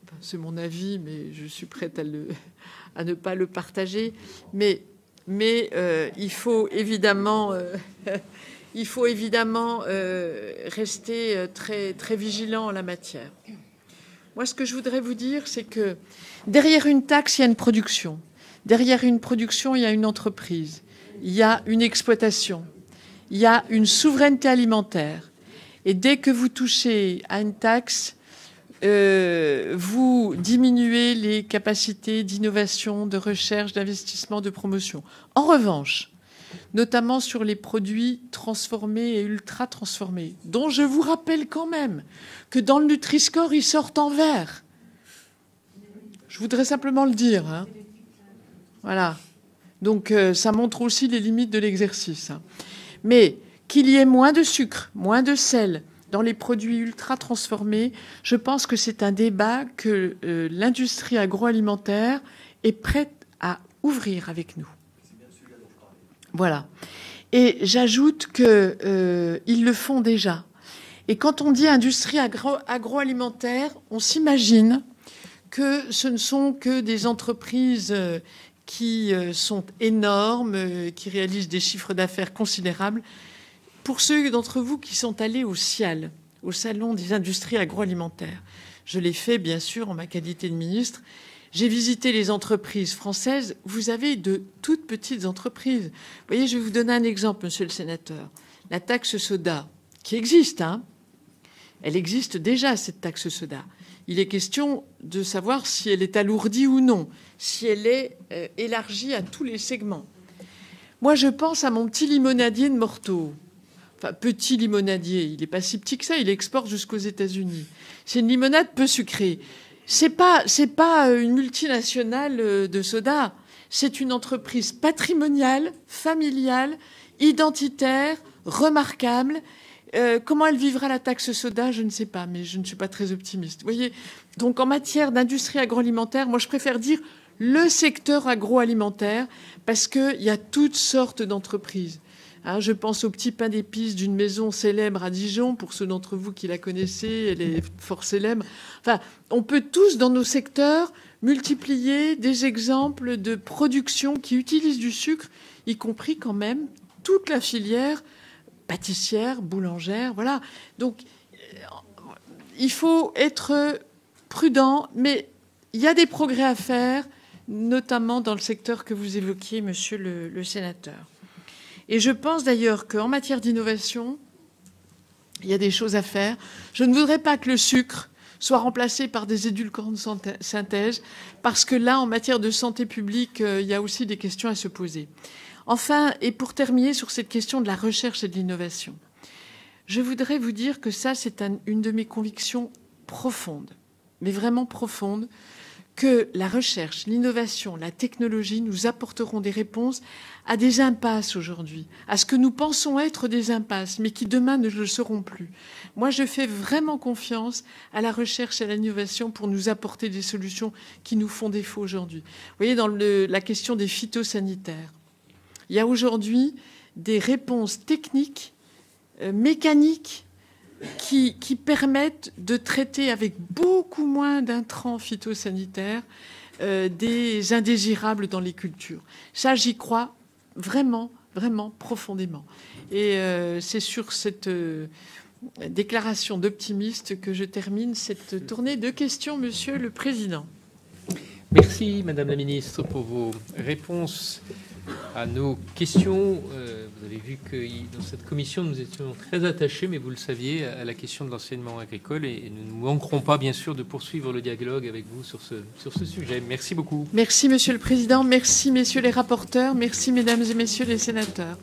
Enfin, c'est mon avis, mais je suis prête à ne pas le partager. Mais il faut évidemment, rester très, très vigilant en la matière. Moi, ce que je voudrais vous dire, c'est que derrière une taxe, il y a une production. Derrière une production, il y a une entreprise. Il y a une exploitation. Il y a une souveraineté alimentaire. Et dès que vous touchez à une taxe, vous diminuez les capacités d'innovation, de recherche, d'investissement, de promotion. En revanche, notamment sur les produits transformés et ultra transformés, dont je vous rappelle quand même que dans le Nutri-Score, ils sortent en vert. Je voudrais simplement le dire. Hein. Voilà. Donc, ça montre aussi les limites de l'exercice. Hein. Mais qu'il y ait moins de sucre, moins de sel dans les produits ultra transformés, je pense que c'est un débat que l'industrie agroalimentaire est prête à ouvrir avec nous. Voilà. Et j'ajoute qu'ils le font déjà. Et quand on dit industrie agroalimentaire, on s'imagine que ce ne sont que des entreprises qui sont énormes, qui réalisent des chiffres d'affaires considérables. Pour ceux d'entre vous qui sont allés au SIAL, au Salon des industries agroalimentaires, je l'ai fait bien sûr en ma qualité de ministre, j'ai visité les entreprises françaises. Vous avez de toutes petites entreprises. Vous voyez, je vais vous donner un exemple, monsieur le sénateur. La taxe soda, qui existe, hein, elle existe déjà, cette taxe soda. Il est question de savoir si elle est alourdie ou non, si elle est élargie à tous les segments. Moi, je pense à mon petit limonadier de Morteau. Enfin, petit limonadier, il n'est pas si petit que ça, il exporte jusqu'aux États-Unis. C'est une limonade peu sucrée. C'est pas une multinationale de soda. C'est une entreprise patrimoniale, familiale, identitaire, remarquable. Comment elle vivra la taxe soda, je ne sais pas, mais je ne suis pas très optimiste. Vous voyez, donc en matière d'industrie agroalimentaire, moi je préfère dire le secteur agroalimentaire parce qu'il y a toutes sortes d'entreprises. Hein, je pense au petit pain d'épices d'une maison célèbre à Dijon, pour ceux d'entre vous qui la connaissez, elle est fort célèbre. Enfin, on peut tous, dans nos secteurs, multiplier des exemples de production qui utilisent du sucre, y compris quand même toute la filière pâtissière, boulangère, voilà. Donc, il faut être prudent, mais il y a des progrès à faire, notamment dans le secteur que vous évoquiez, monsieur le sénateur. Et je pense d'ailleurs qu'en matière d'innovation, il y a des choses à faire. Je ne voudrais pas que le sucre soit remplacé par des édulcorants de synthèse, parce que là, en matière de santé publique, il y a aussi des questions à se poser. Enfin, et pour terminer sur cette question de la recherche et de l'innovation, je voudrais vous dire que ça, c'est une de mes convictions profondes, mais vraiment profondes, que la recherche, l'innovation, la technologie nous apporteront des réponses à des impasses aujourd'hui, à ce que nous pensons être des impasses, mais qui demain ne le seront plus. Moi, je fais vraiment confiance à la recherche et à l'innovation pour nous apporter des solutions qui nous font défaut aujourd'hui. Vous voyez, dans la question des phytosanitaires, il y a aujourd'hui des réponses techniques, mécaniques, qui permettent de traiter avec beaucoup moins d'intrants phytosanitaires des indésirables dans les cultures. Ça, j'y crois vraiment, vraiment profondément. Et c'est sur cette déclaration d'optimiste que je termine cette tournée de questions, Monsieur le Président. Merci, Madame la Ministre, pour vos réponses à nos questions. Vous avez vu que dans cette commission, nous étions très attachés, mais vous le saviez, à la question de l'enseignement agricole, et nous ne manquerons pas, bien sûr, de poursuivre le dialogue avec vous sur ce sujet. Merci beaucoup. Merci, Monsieur le Président. Merci, Messieurs les rapporteurs. Merci, Mesdames et Messieurs les sénateurs.